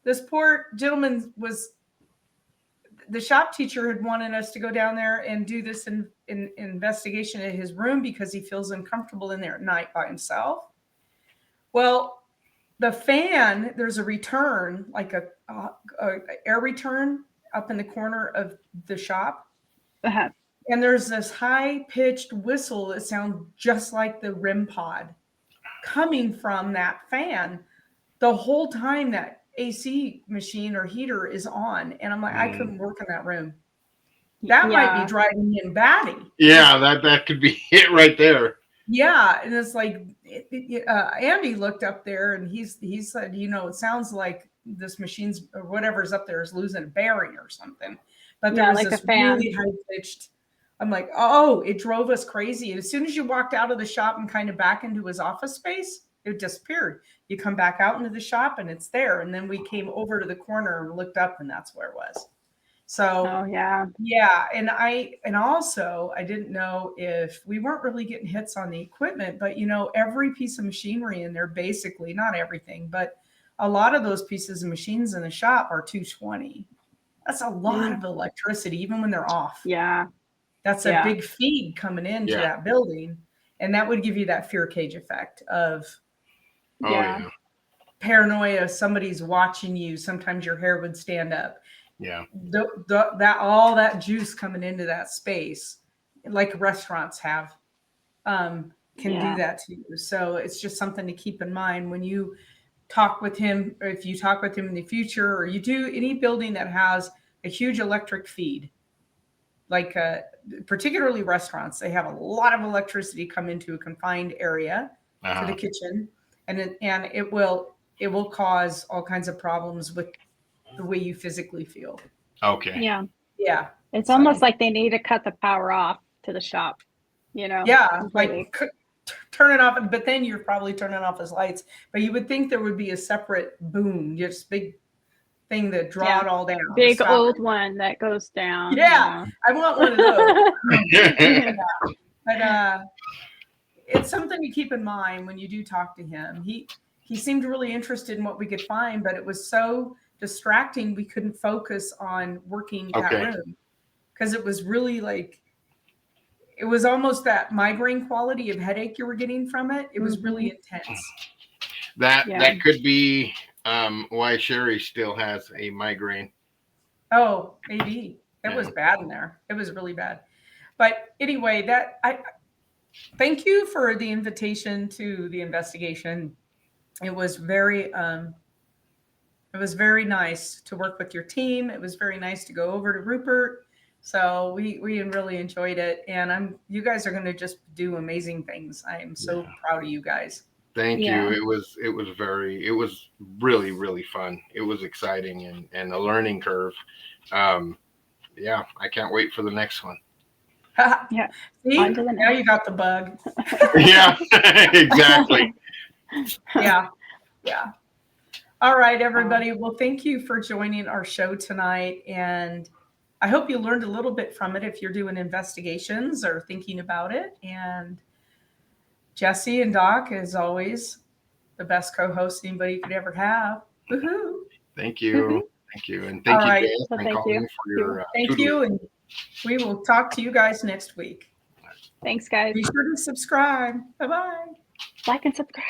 Speaker 2: this poor gentleman the shop teacher had wanted us to go down there and do this in investigation at his room because he feels uncomfortable in there at night by himself. Well, the fan, there's a return, like a air return up in the corner of the shop.
Speaker 1: Uh-huh.
Speaker 2: And there's this high pitched whistle that sounds just like the REM pod coming from that fan the whole time that AC machine or heater is on. And I'm like, I couldn't work in that room. That might be driving him batty.
Speaker 3: Yeah, that could be it right there.
Speaker 2: Yeah, and it's like Andy looked up there and he said, you know, it sounds like this machine's or whatever's up there is losing a bearing or something. But there was
Speaker 1: like
Speaker 2: this
Speaker 1: a fan.
Speaker 2: really high pitched. I'm like, oh, it drove us crazy. And as soon as you walked out of the shop and kind of back into his office space, it disappeared. You come back out into the shop and it's there. And then we came over to the corner and looked up and that's where it was. So yeah, and also I didn't know if we weren't really getting hits on the equipment, but you know, every piece of machinery in there, basically, not everything, but a lot of those pieces of machines in the shop are 220. That's a lot of electricity, even when they're off.
Speaker 1: Yeah.
Speaker 2: That's a big feed coming into that building. And that would give you that fear cage effect of paranoia. Somebody's watching you. Sometimes your hair would stand up.
Speaker 3: Yeah.
Speaker 2: That all that juice coming into that space, like restaurants have, can do that to you. So it's just something to keep in mind when you talk with him, or if you talk with him in the future, or you do any building that has a huge electric feed, like particularly restaurants. They have a lot of electricity come into a confined area to the kitchen, and it will cause all kinds of problems with the way you physically feel.
Speaker 3: Okay.
Speaker 2: Yeah.
Speaker 1: It's almost like they need to cut the power off to the shop, you know?
Speaker 2: Yeah,
Speaker 1: completely.
Speaker 2: like turn it off, but then you're probably turning off his lights. But you would think there would be a separate boom, just big thing that draw it all down.
Speaker 1: Big old one that goes down.
Speaker 2: Yeah, I want one of those. But it's something to keep in mind when you do talk to him. He seemed really interested in what we could find, but it was so distracting we couldn't focus on working that room, because it was really like, it was almost that migraine quality of headache you were getting from it. It was really intense.
Speaker 3: That could be why Sherry still has a migraine.
Speaker 2: Oh, maybe. It was bad in there. It was really bad. But anyway, I thank you for the invitation to the investigation. It was very nice to work with your team. It was very nice to go over to Rupert. So we really enjoyed it. And you guys are going to just do amazing things. I am so proud of you guys.
Speaker 3: Thank you. It was really, really fun. It was exciting and a learning curve. I can't wait for the next one.
Speaker 2: Yeah. See, now you got the bug.
Speaker 3: Yeah, exactly.
Speaker 2: Yeah. All right, everybody. Well, thank you for joining our show tonight. And I hope you learned a little bit from it if you're doing investigations or thinking about it. And Jesse and Doc, as always, the best co-host anybody could ever have. Woohoo!
Speaker 3: Thank you. Thank you. And thank you, Jess,
Speaker 1: for
Speaker 3: your
Speaker 2: thank you. And we will talk to you guys next week.
Speaker 1: Thanks, guys.
Speaker 2: Be sure to subscribe. Bye-bye.
Speaker 1: Like and subscribe.